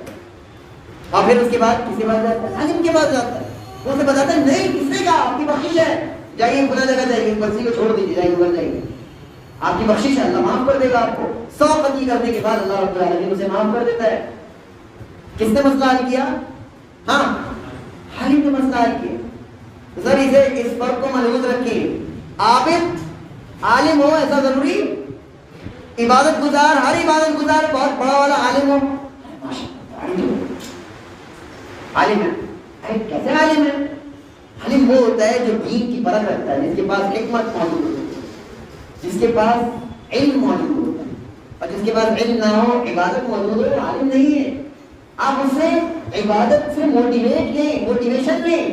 Speaker 1: اور پھر اس کے بعد کس کے پاس جاتا ہے؟ عالم کے پاس جاتا ہے. وہ اسے بتاتا ہے نہیں, کس نے کہا آپ کی بخشش ہے, جائیے فلاں جگہ جائیے, بچی کو چھوڑ دیجیے, جائیے اوپر جائیے. آپ کی بخشش ہے، اللہ معاف کر دے گا آپ کو. 100 قتل کرنے کے بعد اللہ رب العالمین اسے معاف کر دیتا ہے. کس نے مسئلہ حل کیا؟ ہاں حالم نے مسئلہ حل کیا. سر اس فرق کو محفوظ رکھیے. عابد عالم ہو ایسا ضروری؟ عبادت گزار، ہر عبادت گزار بہت بڑا والا عالم ہو؟ عالم ہے کیسے عالم ہے؟ عالم وہ ہوتا ہے جو دین کی پرکھ رکھتا ہے، جس کے پاس حکمت موجود ہوتی ہے، جس کے پاس علم موجود ہوتا ہے. اور جس کے پاس علم نہ ہو، عبادت موجود ہو، عالم نہیں ہے. آپ اس سے عبادت سے موٹیویٹ لیں، موٹیویشن لیں.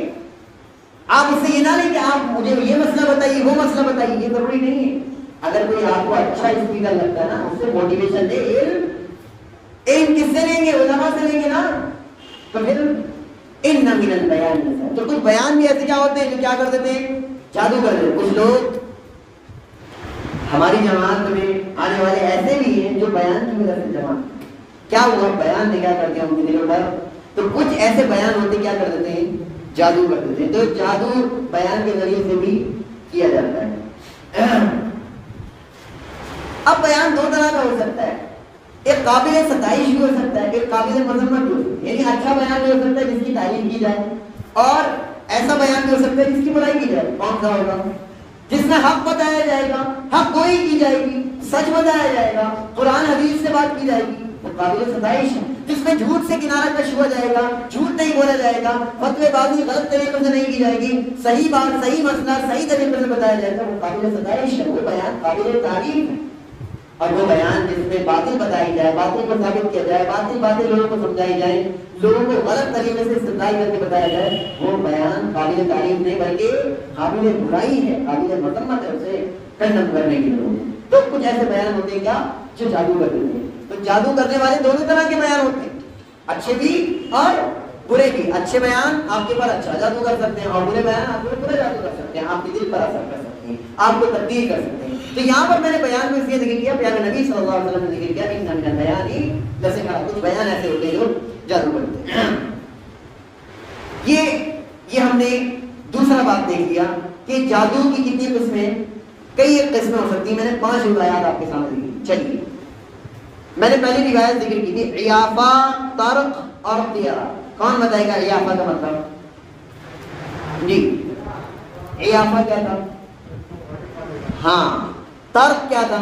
Speaker 1: آپ اس سے یہ نہ لیں کہ آپ مجھے یہ مسئلہ بتائیے وہ مسئلہ بتائیے، یہ ضروری نہیں ہے. اگر کوئی آپ کو اچھا اسپیکر لگتا ہے نا، اس سے موٹیویشن دے. علم کس سے لیں گے؟ علماء سے لیں گے نا. تو پھر ان من البیان، تو کچھ بیان بھی ایسے کیا ہوتے ہیں جو کیا کر دیتے ہیں؟ جادو کر دیتے ہیں. کچھ لوگ ہماری جماعت میں آنے والے ایسے بھی ہیں جو بیان کی وجہ سے جماعت کیا ہوا، بیان نے کیا کر دیا ان کے دلوں پر. تو کچھ ایسے بیان ہوتے کیا کر دیتے ہیں؟ جادو کر دیتے ہیں. تو جادو بیان کے ذریعے سے بھی کیا جاتا ہے. اب بیان 2 طرح کا ہو سکتا ہے. ایک قابل ستائش بھی ہو سکتا ہے، ایک قابل مذمت بھی ہو سکتا ہے. یعنی اچھا بیان بھی ہو سکتا ہے جس کی تعریف کی جائے، اور ایسا بیان بھی ہو سکتا ہے جس کی برائی کی جائے. کون سا ہوگا؟ جس میں حق بتایا جائے گا، حق گوئی کی جائے گی، سچ بتایا جائے گا، قرآن حدیث سے بات کی جائے گی، وہ قابل ستائش ہے. جس میں جھوٹ سے کنارہ کش ہوا جائے گا، جھوٹ نہیں بولا جائے گا، فتوی بازی غلط طریقے سے نہیں کی جائے گی، صحیح بات، صحیح مسئلہ صحیح طریقے سے بتایا جائے گا، وہ قابل ستائش ہے. وہ بیان قابل تعریف ہے. اور وہ بیان جس میں باطل بتائی جائے، باطل کو ثابت کیا جائے، باطل باتیں لوگوں کو سمجھائی جائیں، لوگوں کو غلط طریقے سے استدلال کر کے بتایا جائے، وہ بیان قابل تعریف نہیں بلکہ قابل برائی ہے، قابل مذمت ہے. اسے کنڈم کرنے کے لیے تو کچھ ایسے بیان ہوتے ہیں کیا جو جادو کر دیتے ہیں. تو جادو کرنے والے دونوں طرح کے بیان ہوتے ہیں، اچھے بھی اور برے بھی. اچھے بیان آپ کے پر اچھا جادو کر سکتے ہیں، اور برے بیان آپ کے برے جادو کر سکتے ہیں، آپ کے دل پر اثر کر سکتے ہیں، آپ کو تبدیل کر سکتے ہیں. تو یہاں پر میں نے بیان کو اس لیے ذکر کیا، پیارے نبی صلی اللہ علیہ وسلم نے ذکر کیا ان من البیان، جیسے کہا کچھ بیان ایسے ہوتے ہیں جو جادو کرتے ہیں. یہ ہم نے دوسرا بات دیکھ لیا کہ جادو کی کتنی قسمیں، کئی ایک قسمیں ہو سکتی ہیں. میں نے 5 روایات آپ کے سامنے دی. چلیے میں نے پہلی روایت ذکر کی تھی عیافہ، طرق اور اختیارہ. کون بتائے گا عیافہ کا مطلب؟ جی عیافہ کیا تھا؟ ہاں. طرق کیا تھا؟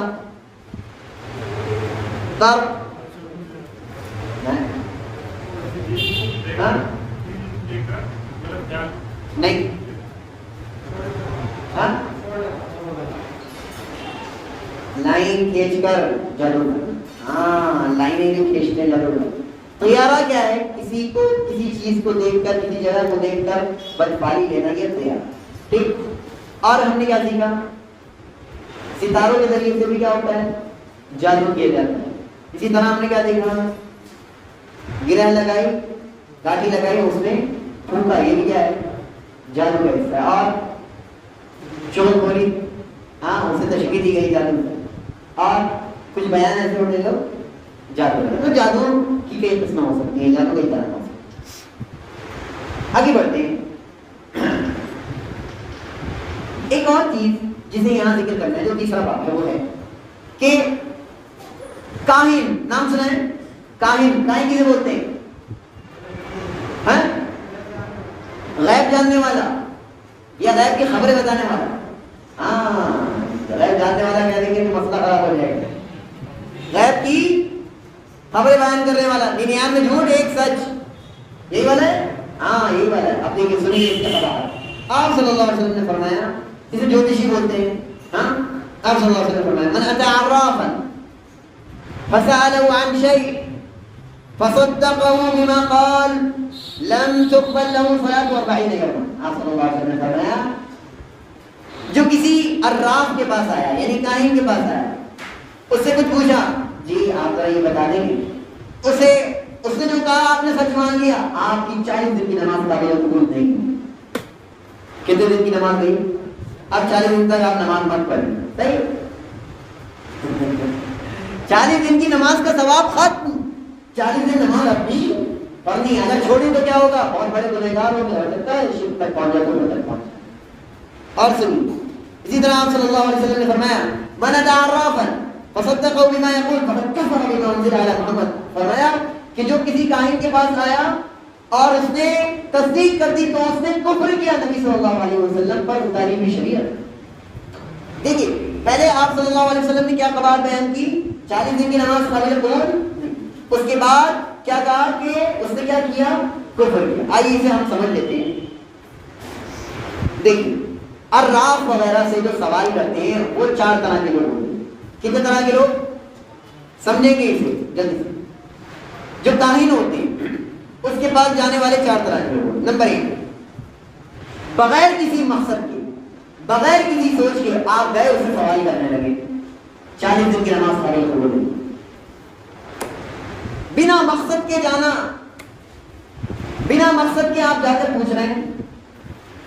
Speaker 1: طرق نہیں، لائن کھینچ کر جادو. ہاں لائنیں جو کھینچتے ہیں جادو. طیارہ کیا ہے؟ کسی کو، کسی چیز کو دیکھ کر، کسی جگہ کو دیکھ کر بدفالی لینا، یہ طیارہ. ٹھیک. اور ہم نے کیا سیکھا؟ ستاروں کے ذریعے سے بھی کیا ہوتا ہے؟ جادو کیا جاتا ہے. اسی طرح ہم نے کیا دیکھا؟ گرہ لگائی، کاٹھی لگائی، اس میں پھونکا، یہ بھی کیا ہے؟ جادو کا حصہ ہے. اور چور کھولی، ہاں اسے تشبیہ دی گئی جادو. اور کچھ بیان ایسے ہوتے ہیں جادو. تو جادو کی کئی قسمیں ہو سکتی ہیں، جادو کئی طرح ہو سکتی ہے. آگے بڑھتے ہیں. ایک اور چیز جسے یہاں ذکر کرنا ہے، جو تیسرا بات ہے، وہ ہے کہ کاہن. نام سنا ہے؟ کاہن. کاہن کسے بولتے ہیں؟ غیب جاننے والا یا غیب کی خبریں بتانے والا. ہاں غیب جاننے والا کہہ دیں گے کہ مسئلہ خراب ہو جائے گا. غیب کی خبریں بیان کرنے والا، 99 جھوٹ 1 سچ، یہی والا ہے. ہاں یہی والا ہے. اب دیکھیں سنیے اس کا خبر. آپ صلی اللہ علیہ وسلم نے فرمایا، اسے جوتشی بولتے ہیں. ہاں آپ صلی اللہ علیہ وسلم نے فرمایا من اتى عرافا فسأله عن شيء فصدقه بما قال لم تقبل له صلاة 40 يوما. آپ صلی اللہ علیہ وسلم نے فرمایا جو کسی عراف کے پاس آیا، یعنی کاہن کے پاس آیا، اس سے کچھ پوچھا، جی آپ ذرا یہ بتا دیں گے، اس نے جو کہا آپ نے سچ مان لیا، آپ کی 40 دن کی نماز قابل قبول نہیں. کتنے دن کی نماز گئی؟ اب 40 دن تک آپ نماز مت پڑھیں. صحیح 40 دن کی نماز کا ثواب ختم. 40 دن نماز اپنی پڑھنی. اگر چھوڑی تو کیا ہوگا؟ بہت بڑے گنہگار ہو سکتا ہے شرک تک پہنچ جائے تو تک پہنچ. اور سنیے اسی طرح آپ صلی اللہ علیہ وسلم نے فرمایا من اتى عرافا فصدقه بما يقول فقد كفر بما انزل على محمد. فرمایا کہ جو کسی کاہن کے پاس آیا اور اس نے تصدیق کر دی تو اس نے کفر کیا نبی صلی اللہ علیہ وسلم پر اتاری ہوئی شریعت. دیکھیے پہلے آپ صلی اللہ علیہ وسلم نے کیا قواعد بیان کی؟ 40 دن کی نماز قابل قبول. اس کے بعد کیا کہا کہ اس نے کیا کیا؟ کفر کیا. آئیے اسے ہم سمجھ لیتے ہیں. دیکھیے عراف وغیرہ سے جو سوال کرتے ہیں وہ 4 طرح کے لوگ ہوتے ہیں. کتنے طرح کے لوگ سمجھیں گے اسے جلدی سے؟ جو کاہن ہوتے ہیں اس کے پاس جانے والے 4 طرح کے لوگ. نمبر 1 بغیر کسی مقصد کے بغیر کسی سوچ کے آپ گئے اسے سوال کرنے لگے. 40 دن کی نماز قابل قبول نہیں. بنا مقصد کے جانا, بنا مقصد کے آپ جا کر پوچھ رہے ہیں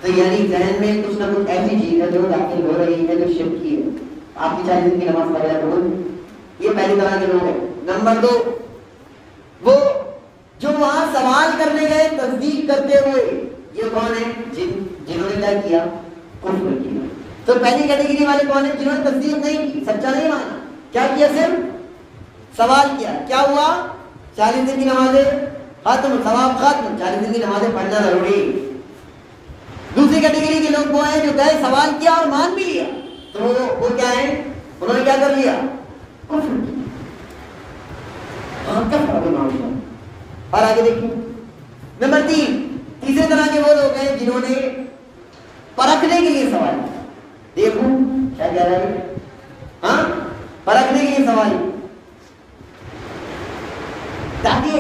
Speaker 1: تو یعنی ذہن میں کچھ نہ کچھ ایسی چیز ہے جو داخل ہو رہی ہے جو شرک کی ہے. آپ کی 40 دن کی نماز قابل قبول نہیں. یہ پہلی طرح کے لوگ ہیں. نمبر 2 وہ جو وہاں سوال کرنے گئے تصدیق کرتے ہوئے. یہ کون ہے؟ جنہوں نے کیا کیا؟ کفر کیا. تو پہلی کیٹیگری والے کون ہیں؟ جنہوں نے تصدیق نہیں کی, سچا نہیں مانا. کیا کیا؟ صرف سوال کیا. کیا ہوا؟ 40 دن کی نمازیں ختم, ثواب ختم. 40 دن کی نمازیں پڑھنا ضروری. دوسری کیٹیگری کے لوگ وہ ہیں جو گئے سوال کیا اور مان بھی لیا. تو وہ کیا ہیں؟ انہوں نے کیا کر لیا؟ کفر کیا. اور آگے دیکھیں نمبر 3 تیسرے طرح کے وہ لوگ ہیں جنہوں نے پرکھنے کے لیے سوال کیا. دیکھو کیا کہہ رہا ہے, ہاں پرکھنے کے لیے سوال تاکہ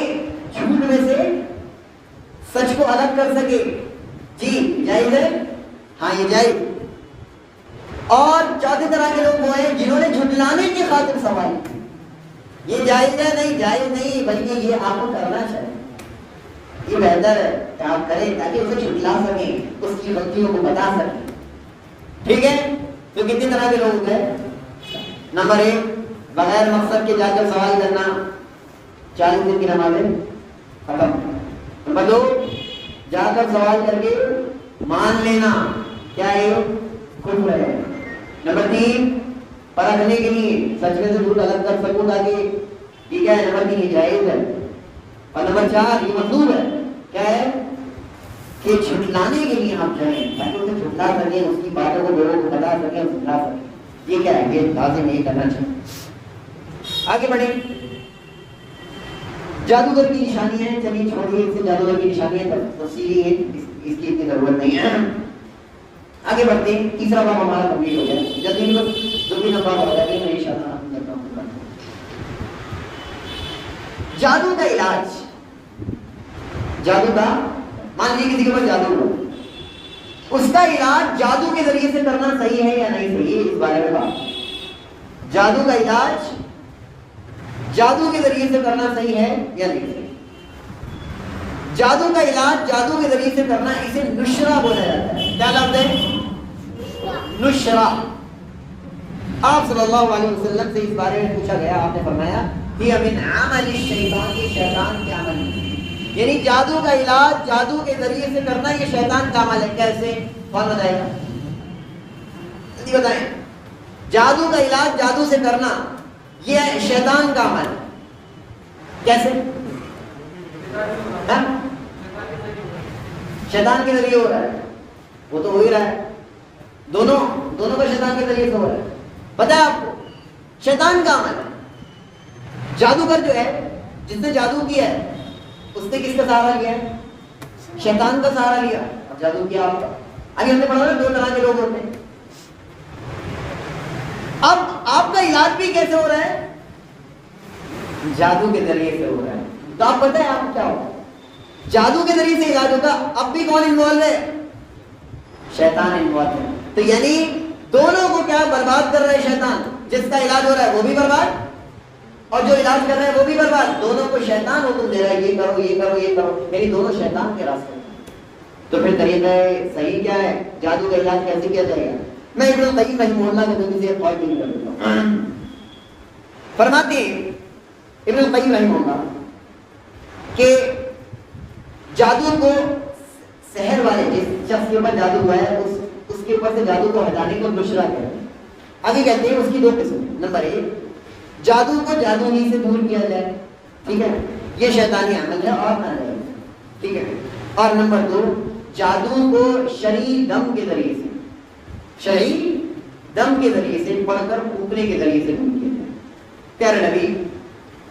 Speaker 1: جھوٹ میں سے سچ کو الگ کر سکے. جی جائز ہے, ہاں یہ جائز. اور چوتھی طرح کے لوگ وہ ہیں جنہوں نے جھٹلانے کی خاطر سوال کیا. یہ جائز ہے؟ نہیں جائز نہیں, بلکہ یہ آپ کو کرنا چاہیے. یہ بہتر ہے کہ آپ کریں تاکہ اسے جھٹلا سکیں, اس کی غلطیوں کو بتا سکیں. ٹھیک ہے. تو کتنی طرح کے لوگ ہیں؟ نمبر 1 بغیر مقصد کے جا کر سوال کرنا, 40 دن کی نمازیں ختم. نمبر 2 جا کر سوال کر کے مان لینا, کیا ہے؟ کفر ہے. نمبر 3 پرکھنے کے لیے سچ میں سے جھوٹ الگ کر سکوں تاکہ یہ کیا ہے؟ نمبر 3 یہ جائز ہے. اور نمبر 4 یہ مطلوب ہے. کیا ہے؟ کہ جھٹلانے کے لیے آپ جائیں تاکہ اسے جھٹلا سکیں, اس کی باتوں کو لوگوں کو بتا سکیں, سکھلا سکیں. یہ کیا ہے؟ یہ لازم نہیں کرنا چاہیے. آگے بڑھیں. جادوگر کی نشانی ہے. چلیے چھوڑیے اسے, جادوگر کی نشانی ہے تفصیلی ہے, اس کی اتنی ضرورت نہیں ہے. آگے بڑھتے ہیں. تیسرا باب ہمارا کمپلیٹ ہو گیا. جلدی دوسری نمبر ہو جائے گی انشاءاللہ. جادو کا علاج. جادو کا, مان لیجیے کسی کے پاس جادو ہو, اس کا علاج جادو کے ذریعے سے کرنا صحیح ہے یا نہیں صحیح ہے, اس بارے میں بات. جادو کا علاج جادو کے ذریعے سے کرنا صحیح ہے یا نہیں صحیح. جادو کا علاج جادو کے ذریعے سے کرنا, اسے نشرہ بولا جاتا ہے. کیا لفظ ہے؟ نشرہ. آپ صلی اللہ علیہ وسلم سے اس بارے میں پوچھا گیا, آپ نے فرمایا کہ من عمل الشیطان, یہ شیطان کے عمل ہے. یعنی جادو کا علاج جادو کے ذریعے سے کرنا یہ شیطان کا عمل ہے. کیسے؟ کون بتائے گا؟ جلدی بتائیں. جادو کا علاج جادو سے کرنا یہ شیطان کا عمل ہے. کیسے؟ شیطان کے ذریعے ہو رہا ہے. وہ تو ہو ہی رہا ہے, دونوں کا شیطان کے ذریعے سے ہو رہا ہے. پتہ ہے آپ کو شیطان کا عمل ہے. جادوگر جو ہے, جس نے جادو کیا ہے, اس نے کس کا سہارا لیا ہے؟ شیطان کا سہارا لیا اور جادو کیا آپ کا. ابھی ہم نے پڑھا نا 2 طرح کے لوگ ہوتے ہیں. اب آپ کا علاج بھی کیسے ہو رہا ہے؟ جادو کے ذریعے سے ہو رہا ہے. تو آپ بتائیں آپ کیا ہوگا؟ جادو کے ذریعے سے علاج ہوگا. اب بھی کون انوالو ہے؟ شیطان انوالو ہے. تو یعنی دونوں کو کیا برباد کر رہا ہے شیطان. جس کا علاج ہو رہا ہے وہ بھی برباد اور جو علاج کر رہے ہیں وہ بھی برباد. دونوں کو شیطان حکم دے رہا ہے یہ کرو یہ کرو یہ کرو, یعنی دونوں شیطان کے راستے. تو پھر طریقہ صحیح کیا ہے؟ جادو کا علاج کیسے کیا جائے گا؟ میں ابن القیم رحمہ اللہ کے دل سے قول نہیں کر دیتا ہوں. فرماتے ہیں ابن القیم رحمہ اللہ کہ جادو کو سحر والے جس شخص کے اوپر جادو ہوا ہے اس کے اوپر سے جادو کو ہٹانے کو نشرہ کہتے ہیں. آگے کہتے ہیں اس کی 2 قسم. نمبر 1 جادو کو جادو ہی سے دور کیا جائے, ٹھیک ہے, یہ شیطانی عمل ہے اور نہ رہے, ٹھیک ہے. اور نمبر 2 جادو کو شرعی دم کے ذریعے سے, شرعی دم کے ذریعے سے پڑھ کر پھونکنے کے ذریعے سے دور کیا جائے. پیارے نبی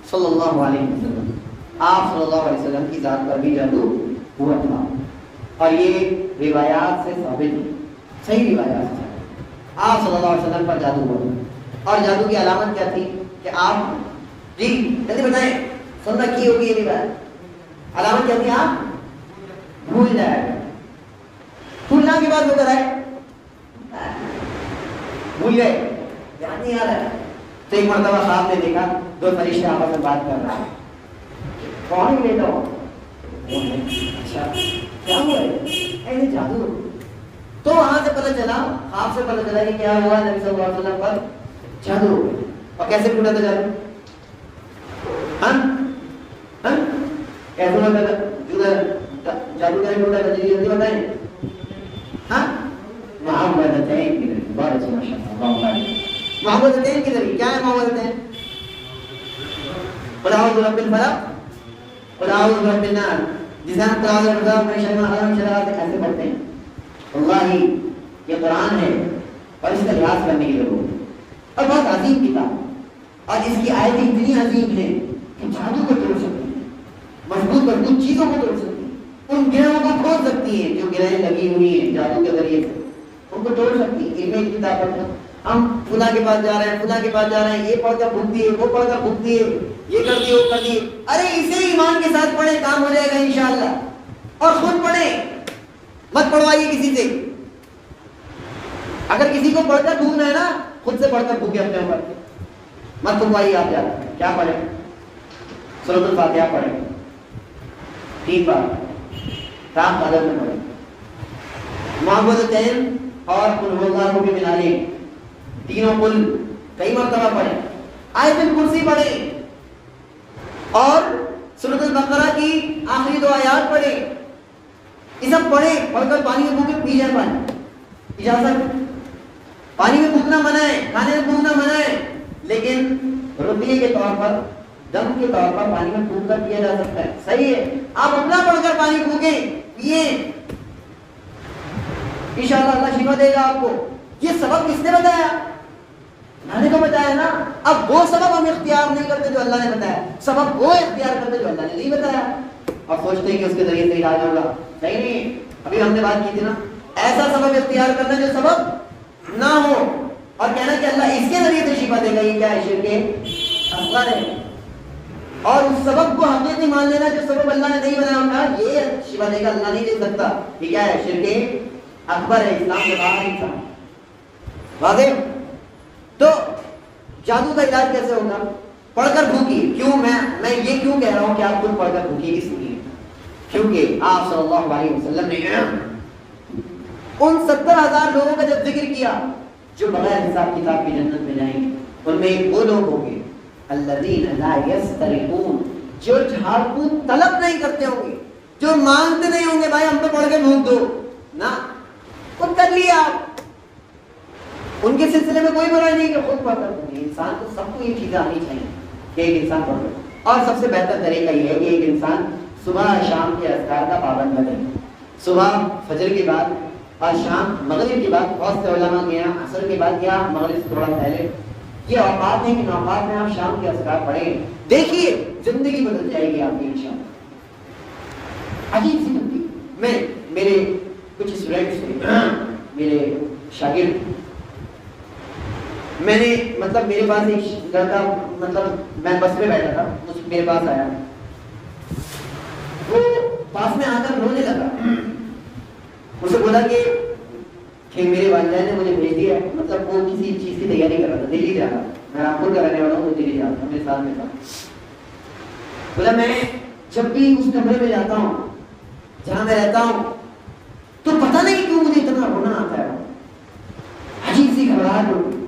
Speaker 1: صلی اللہ علیہ وسلم, آپ صلی اللہ علیہ وسلم کی ذات پر بھی جادو ہوا تھا, اور یہ روایات سے ثابت ہے, صحیح روایات سے آپ صلی اللہ علیہ وسلم پر جادو ہوا. اور جادو کی علامت کیا تھی کہ آپ, جی جلدی بتائیں, سننا کی ہوگی یہ روایت, علامت کیا تھی؟ آپ بھول جائے گا, بھولنا کے بعد وہ کرائے, بھول گئے, یاد نہیں آ رہا ہے. تو ایک مرتبہ خواب نے دیکھا 2 فرشتے آپس میں بات کر رہے ہیں, کون ہی لیتا ہوں, اچھا کیا ہوا ہے؟ جادو. تو وہاں سے پتہ چلا, خواب سے پتہ چلا کہ کیا ہوا, نبی صلی اللہ علیہ وسلم پر جادو ہو گیا. اور کیسے ٹوٹا تھا جادو؟ کیسے ٹوٹا تھا جادو؟ کیسے ٹوٹا تھا جلدی بتائیں. معوذتین کی ذریعے. بہت اچھا, ماشاء اللہ. معوذتین کی ذریعے. کیا ہے معوذتین؟ قل اعوذ برب الفلق, قل اعوذ برب الناس, جسے ہم قل اعوذ برب الفلق من شر ما خلق من شر غاسق ایسے پڑھتے ہیں. اللہ یہ قرآن ہے اور اس کا لحاظ کرنے کی ضرورت ہے, اور بہت عظیم کتاب, اور اس کی آیتیں اتنی عظیم ہیں کہ جادو کو توڑ سکتی ہیں, مضبوط مضبوط چیزوں کو توڑ سکتی ہیں, ان گرہوں کو کھول سکتی ہیں جو گرہیں لگی ہوئی ہیں جادو کے ذریعے سے, ان کو توڑ سکتی ہیں. علم کی طاقت ہے. ہم فلاں کے پاس جا رہے ہیں, فلاں کے پاس جا رہے ہیں, یہ پڑھ کر پھونک دیے, وہ پڑھ کر پھونک دیے, یہ کر دیے, وہ کر دیے. ارے اسے ایمان کے ساتھ پڑھیں, کام ہو جائے گا انشاءاللہ. اور خود پڑھیں, مت پڑھوائیے کسی سے. اگر کسی کو پڑھ کر پھونکنا ہے نا, خود سے پڑھ کر پھونکے اپنے اوپر, مت پھونکوائیے. آپ جاتے کیا پڑھیں؟ سورۃ الفاتحہ پڑھیں 3 بار, رات قدر میں پڑھیں. معوذتین اور قل هو اللہ کو بھی ملا لیں, تینوں قل کئی مرتبہ پڑھیں. آیت الکرسی پڑھیں, اور سورۃ البقرہ کی آخری 2 آیات پڑھیں. یہ سب پڑھیں, پڑھ کر پانی میں پھونکے پی جائیں پانی. اجازت, پانی میں پھونکنا منع ہے, کھانے میں پھونکنا منع ہے, لیکن رقیے کے طور پر, دم کے طور پر پانی میں پھونک کر پیا جا سکتا ہے, صحیح ہے. آپ اپنا پڑھ کر پانی پھونکیں, پیئیں, انشاءاللہ اللہ شفا دے گا آپ کو. یہ سبب کس نے بتایا؟ اللہ نے تو بتایا نا. اب وہ سبب ہم اختیار نہیں کرتے جو اللہ نے بتایا, سبب وہ اختیار کرتے جو اللہ نے نہیں بتایا, اور سوچتے ہیں کہ اس کے ذریعے سے علاج ہوگا. صحیح نہیں. ابھی ہم نے بات کی تھی نا, ایسا سبب اختیار کرنا جو سبب نہ ہو, اور کہنا کہ اللہ اس کے ذریعے سے شفا دے گا. یہ کیا ہے؟ شرک اصغر ہے. اور اس سبب کو حقیقی مان لینا جو سبب اللہ نے نہیں بنایا, ہوگا یہ شفا دے گا, اللہ نہیں دے سکتا. یہ کیا ہے؟ شرک اکبر ہے, اسلام کے باہر انسان. واضح. تو جادو کا علاج کیسے ہوگا؟ پڑھ کر پھونکیے. کیوں میں یہ کیوں کہہ رہا ہوں کہ آپ خود پڑھ کر پھونکیے؟ اس لیے کیونکہ آپ صلی اللہ علیہ وسلم نے ان 70,000 لوگوں کا جب ذکر کیا جو بغیر حساب کتاب کی جنت میں جائیں گے, ان میں وہ لوگ ہوں گے الذین لا یسترقون, جو جھاڑ پھونک طلب نہیں کرتے ہوں گے, جو مانگتے نہیں ہوں گے بھائی ہم تو پڑھ کے پھونک دو نا, خود کر لیا آپ. ان کے سلسلے میں کوئی برائی نہیں کہ خود پڑھ کر پھونکے. انسان کو سب کو یہ چیزیں آنی چاہیے کہ ایک انسان پڑھ کر. اور سب سے بہتر طریقہ یہ ہے کہ ایک انسان صبح شام کے اذکار کا پابند بنے. صبح فجر کے بعد اور شام مغرب کے بعد, بہت سے علماء کے یہاں عصر کے بعد یا مغرب سے تھوڑا پہلے, یہ اوقات ہیں کہ اوقات میں آپ شام کے اذکار پڑھیں. دیکھیے زندگی بدل جائے گی آپ کی انشاءاللہ. عجیب سی زندگی. میں میرے کچھ اسٹوڈنٹس تھے, میرے شاگرد, میں نے مطلب میرے پاس ایک لڑکا, مطلب میں بس میں بیٹھا تھا, میرے پاس آیا, وہ پاس میں آ کر رونے لگا. اسے بولا کہ میرے والدین نے مجھے بھیج دیا, مطلب وہ کسی چیز کی تیاری کر رہا تھا, دلی جا رہا. میں رامپور کا رہنے والا ہوں, تو دلی جا رہا تھا, میرے ساتھ میں تھا. بولا میں جب بھی اس کمرے میں جاتا ہوں جہاں میں رہتا ہوں, تو پتہ نہیں کیوں مجھے اتنا رونا آتا ہے, عجیب سی گھبراہٹ ہوتی.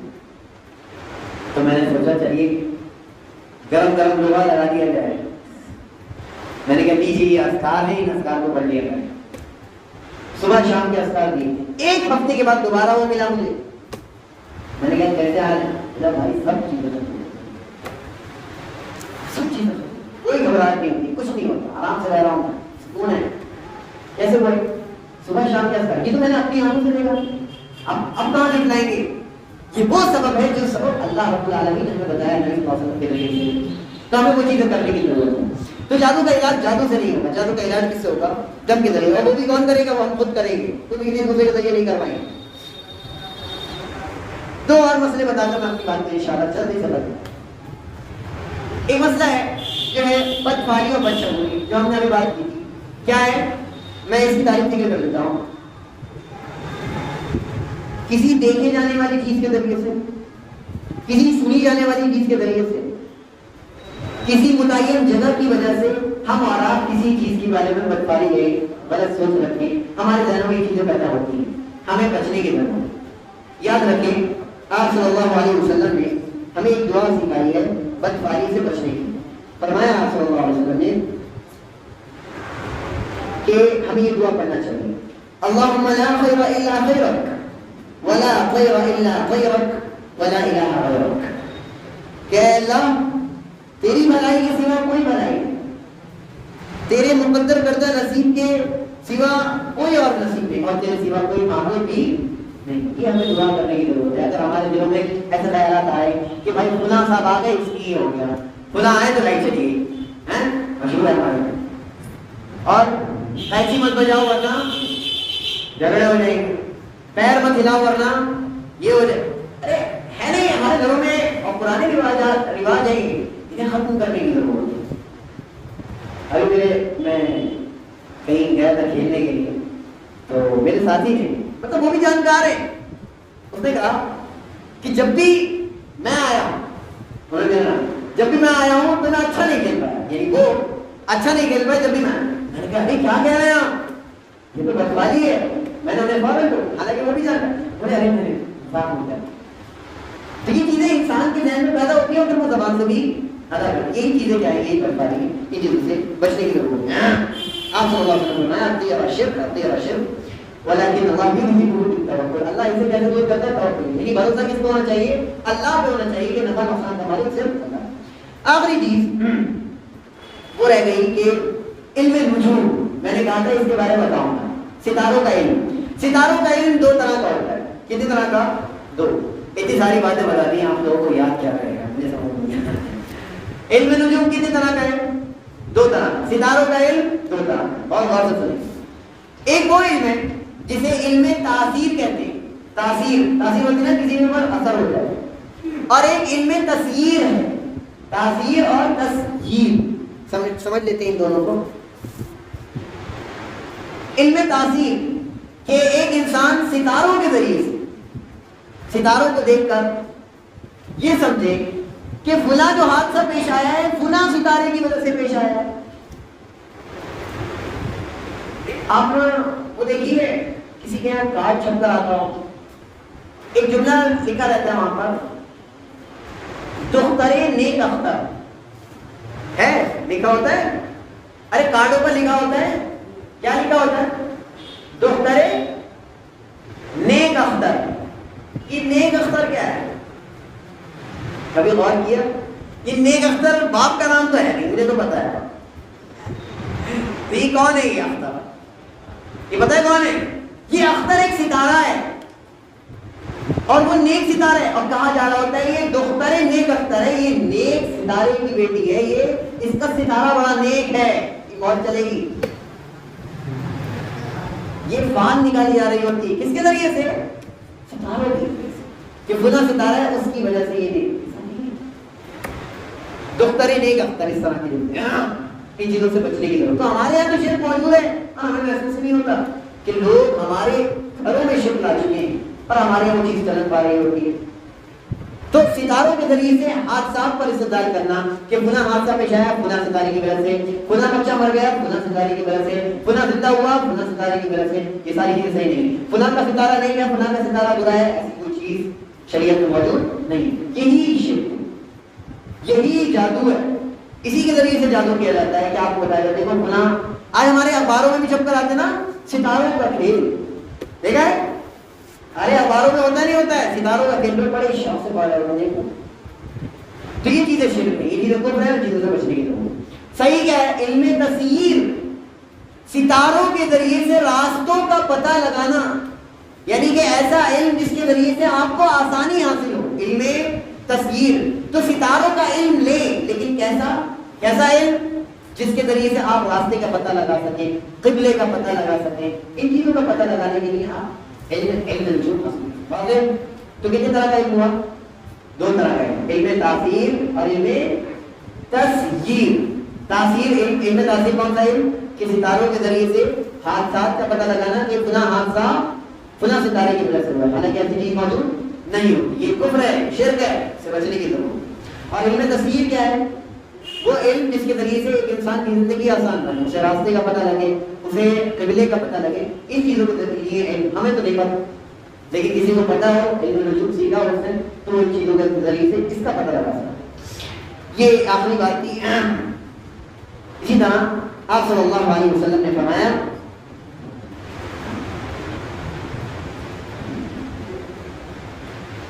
Speaker 1: تو میں نے سوچا چلیے گرم گرم لوہا لگا دیا جائے. میں نے کہا لیجیے یہ اذکار ہیں, ان اذکار کو پڑھ لیا جائے. صبح شام کے اذکار دیے. ایک ہفتے کے بعد دوبارہ وہ ملا مجھے. میں نے کہا کیسے حال ہے؟ بولا بھائی سب چیزیں سب چیزیں کوئی گھبراہٹ نہیں ہوتی، کچھ نہیں ہوتا، آرام سے رہ رہا ہوں، سکون ہے. کیسے بھائی؟ صبح شام کیا کریں؟ یہ تو میں نے اپنی آنکھوں سے دیکھا. اب کہاں دکھلائیں گے؟ یہ وہ سبب ہے جو سبب اللہ رب العالمین نے ہمیں بتایا نبی صلی اللہ علیہ وسلم کے ذریعے سے. تو ہمیں وہ چیزیں کرنے کی ضرورت ہے. تو جادو کا علاج جادو سے نہیں ہوگا. جادو کا علاج کس سے ہوگا؟ دم کے ذریعے. اور وہ بھی کون کرے گا؟ وہ ہم خود کریں گے. تو کسی دوسرے کے ذریعے نہیں کروائیں گے. دو اور مسئلے بتا کر میں اپنی بات میں اشارہ جلدی سے بتاؤں. ایک مسئلہ ہے جو ہے بدفعالی اور بدشگونی، جو ہم نے ابھی بات کی تھی. کیا ہے؟ میں اس کی تعریف ذکر کر دیتا ہوں. کسی دیکھے جانے والی چیز کے ذریعے سے، کسی سنی جانے والی چیز کے ذریعے سے، کسی متعین جگہ کی وجہ سے ہم اور آپ کسی چیز کے بارے میں بدفعالی ہے، غلط سوچ رکھیں، ہمارے ذہنوں میں یہ چیزیں پیدا ہوتی ہیں. ہمیں بچنے کی ضرورت ہے. یاد رکھیں آپ صلی اللہ علیہ وسلم نے ہمیں ایک دعا سکھائی ہے بدفعالی سے بچنے کی. فرمایا آپ صلی اللہ علیہ وسلم نے کہ ہمیں یہ دعا پڑھنا چاہیے. اللہم لا خیر الا خیرک ولا خیر الا خیرک ولا الہ غیرک. کہ اللہ تیری بھلائی کے سوا کوئی بھلائی نہیں، تیرے مقدر کردہ نصیب کے سوا کوئی اور نصیب نہیں، اور تیرے سوا کوئی معبود بھی نہیں. یہ ہمیں دعا کرنے کی ضرورت ہے. اگر ہمارے دلوں میں ایسے خیالات آئے کہ بھائی فلاں صاحب آ گئے اس کی یہ ہو گیا، فلاں آئے تو لائٹ چلی گئی، مشہور ہے ہمارے میں، اور ایسی مت بجاؤ ورنہ جھگڑے ہو جائیں گے، پیر مت ہلاؤ ورنہ یہ ہو جائے. ارے ہے نہیں ہمارے گھروں میں، اور پرانے رواج ہیں انہیں ختم کرنے کی ضرورت ہے. ابھی میں کہیں گیا تھا کھیلنے کے لیے، تو میرے ساتھی نے، مطلب وہ بھی جانکار ہے، اس نے کہا کہ جب بھی میں آیا ہوں، جب بھی میں آیا ہوں تو میں اچھا نہیں کھیل پایا. یعنی وہ اچھا نہیں کھیل پایا جب بھی میں نے کہا ارے کیا کہہ رہے ہیں آپ، یہ تو بدفعالی ہے. میں نے انہیں فوراً کو، حالانکہ وہ بھی جانتا ہے، بولے ارے میرے صاف ہو گیا. تو یہ چیزیں انسان کے ذہن میں پیدا ہوتی ہیں اور پھر وہ زبان سے بھی ادا کرتی ہیں. یہی چیزیں کیا ہے؟ یہی بدفعالی ہے. ان چیزوں سے بچنے کی ضرورت ہے. آپ صلی اللہ علیہ وسلم نے اطیع شرک ولیکن اللہ بھی نہیں بولتا توکل. اللہ اسے کیسے دور کرتا ہے؟ توکل. یعنی بھروسہ کس کو ہونا چاہیے؟ اللہ پہ ہونا چاہیے کہ نفع نقصان کا مالک صرف اللہ. آخری چیز وہ رہ گئی کہ علم نجوم. میں نے کہا تھا اس کے بارے میں بتاؤں گا. ستاروں کا علم. ستاروں کا علم دو طرح کا ہوتا ہے. کتنی طرح کا؟ دو. اتنی ساری باتیں بتا دی آپ لوگوں کو یاد کیا کرے گا؟ مجھے سمجھ نہیں آتا. علم نجوم کتنی طرح کا ہے؟ دو طرح. ستاروں کا علم دو طرح. اور غور سے سنیں. ایک وہ علم ہے جسے علم تاثیر کہتے ہیں. تاثیر ہوتی ہے نا، کسی پر اثر ہو جائے. اور ایک علم تسییر ہے. تاثیر اور تسییر سمجھ لیتے ہیں ان دونوں کو. علم تاثیر کہ ایک انسان ستاروں کے ذریعے سے، ستاروں کو دیکھ کر یہ سمجھے کہ فلاں جو حادثہ پیش آیا ہے فلاں ستارے کی وجہ سے پیش آیا ہے. آپ وہ دیکھیے کسی کے یہاں کارڈ چھپ کر آتا ہو، ایک جملہ لکھا رہتا ہے وہاں پر، دختر نیک اختر ہے لکھا ہوتا ہے. ارے کارڈوں پر لکھا ہوتا ہے، کیا لکھا ہوتا ہے؟ دختر نیک اختر. یہ نیک اختر کیا ہے؟ کبھی غور کیا؟ یہ نیک اختر باپ کا نام تو ہے نہیں، مجھے تو پتا ہے. تو یہ کون ہے؟ یہ اختر، یہ پتا ہے کون ہے؟ یہ اختر ایک ستارہ ہے اور وہ نیک ستارہ ہے. اور کہا جا رہا ہوتا ہے یہ دختر نیک اختر ہے، یہ نیک ستارے کی بیٹی ہے، یہ اس کا ستارہ بڑا نیک ہے. یہ بہت چلے گی. یہ فان نکالی جا رہی ہوتی ہے کس کے ذریعے سے؟ ستاروں کے ذریعے سے، کہ فلاں ستارہ ہے اس کی وجہ سے یہ دختر نیک اختر. اس طرح کی ان چیزوں سے بچنے کی ضرورت. تو ہمارے یہاں تو شرک موجود ہے، ہمیں محسوس نہیں ہوتا کہ لوگ ہمارے گھروں میں شرک لا چکے ہیں اور ہمارے یہاں وہ چیز چلن پا رہی ہوتی ہے. تو ستاروں کے ذریعے سے حادثات پر استدلال کرنا کہ فلاں حادثہ پیش آیا فلاں ستارے کی وجہ سے، فلاں بچہ مر گیا فلاں ستارے کی وجہ سے، فلاں زندہ ہوا فلاں ستارے کی وجہ سے، یہ ساری چیزیں صحیح نہیں. فلاں کا ستارہ نہیں ہے فلاں کا ستارہ برا ہے، ایسی کوئی چیز شریعت میں موجود نہیں. یہی شرک ہے، یہی جادو ہے. اسی کے ذریعے سے جادو کیا جاتا ہے کہ آپ کو بتایا جاتا ہے دیکھو فلاں، آج ہمارے اخباروں میں بھی چھپ کر آتے نا ستاروں کا کھیل، دیکھا ہے ارے اخباروں میں ہوتا نہیں ہوتا ہے، ستاروں کا کیلکولیٹر بڑے شوق سے پڑھا ہے دیکھو. تو یہ چیزیں شرک ہے، یہ چیزیں کفر ہے، چیزوں سے بچنے کی ضرورت. صحیح کیا ہے؟ علم تسیر، ستاروں کے ذریعے سے راستوں کا پتہ لگانا، یعنی کہ ایسا علم جس کے ذریعے سے آپ کو آسانی حاصل ہو، علم تسیر. تو ستاروں کا علم لے، لیکن کیسا علم؟ جس کے ذریعے سے آپ راستے کا پتہ لگا سکیں، قبلے کا پتہ لگا سکیں. ان چیزوں کا پتہ لگانے کے لیے آپ علم نجوم حاصل کریں. تو کتنے طرح کا علم ہوا؟ دو طرح کا علم، علم تاثیر اور علم تسجیل. تاثیر علم تاثیر کون سا علم؟ کہ ستاروں کے ذریعے سے حادثات کا پتہ لگانا کہ فلاں حادثہ فلاں ستارے کی وجہ سے ہوا، حالانکہ ایسی چیز موجود نہیں ہوتی. یہ کفر ہے، شرک ہے، اس سے بچنے کی ضرورت. اور علم تسجیل کیا ہے؟ وہ علم جس کے ذریعے سے ایک انسان کی زندگی آسان بنے، اسے راستے کا پتہ لگے، اسے قبلے کا پتہ لگے. ان چیزوں کے ذریعے علم ہمیں تو نہیں پتہ، لیکن کسی کو پتہ ہو، علم نجوم سیکھا ہو اس نے، تو ان چیزوں کے ذریعے سے اس کا پتہ لگا سکتا. یہ آخری بات تھی. اسی طرح آپ صلی اللہ علیہ وسلم نے فرمایا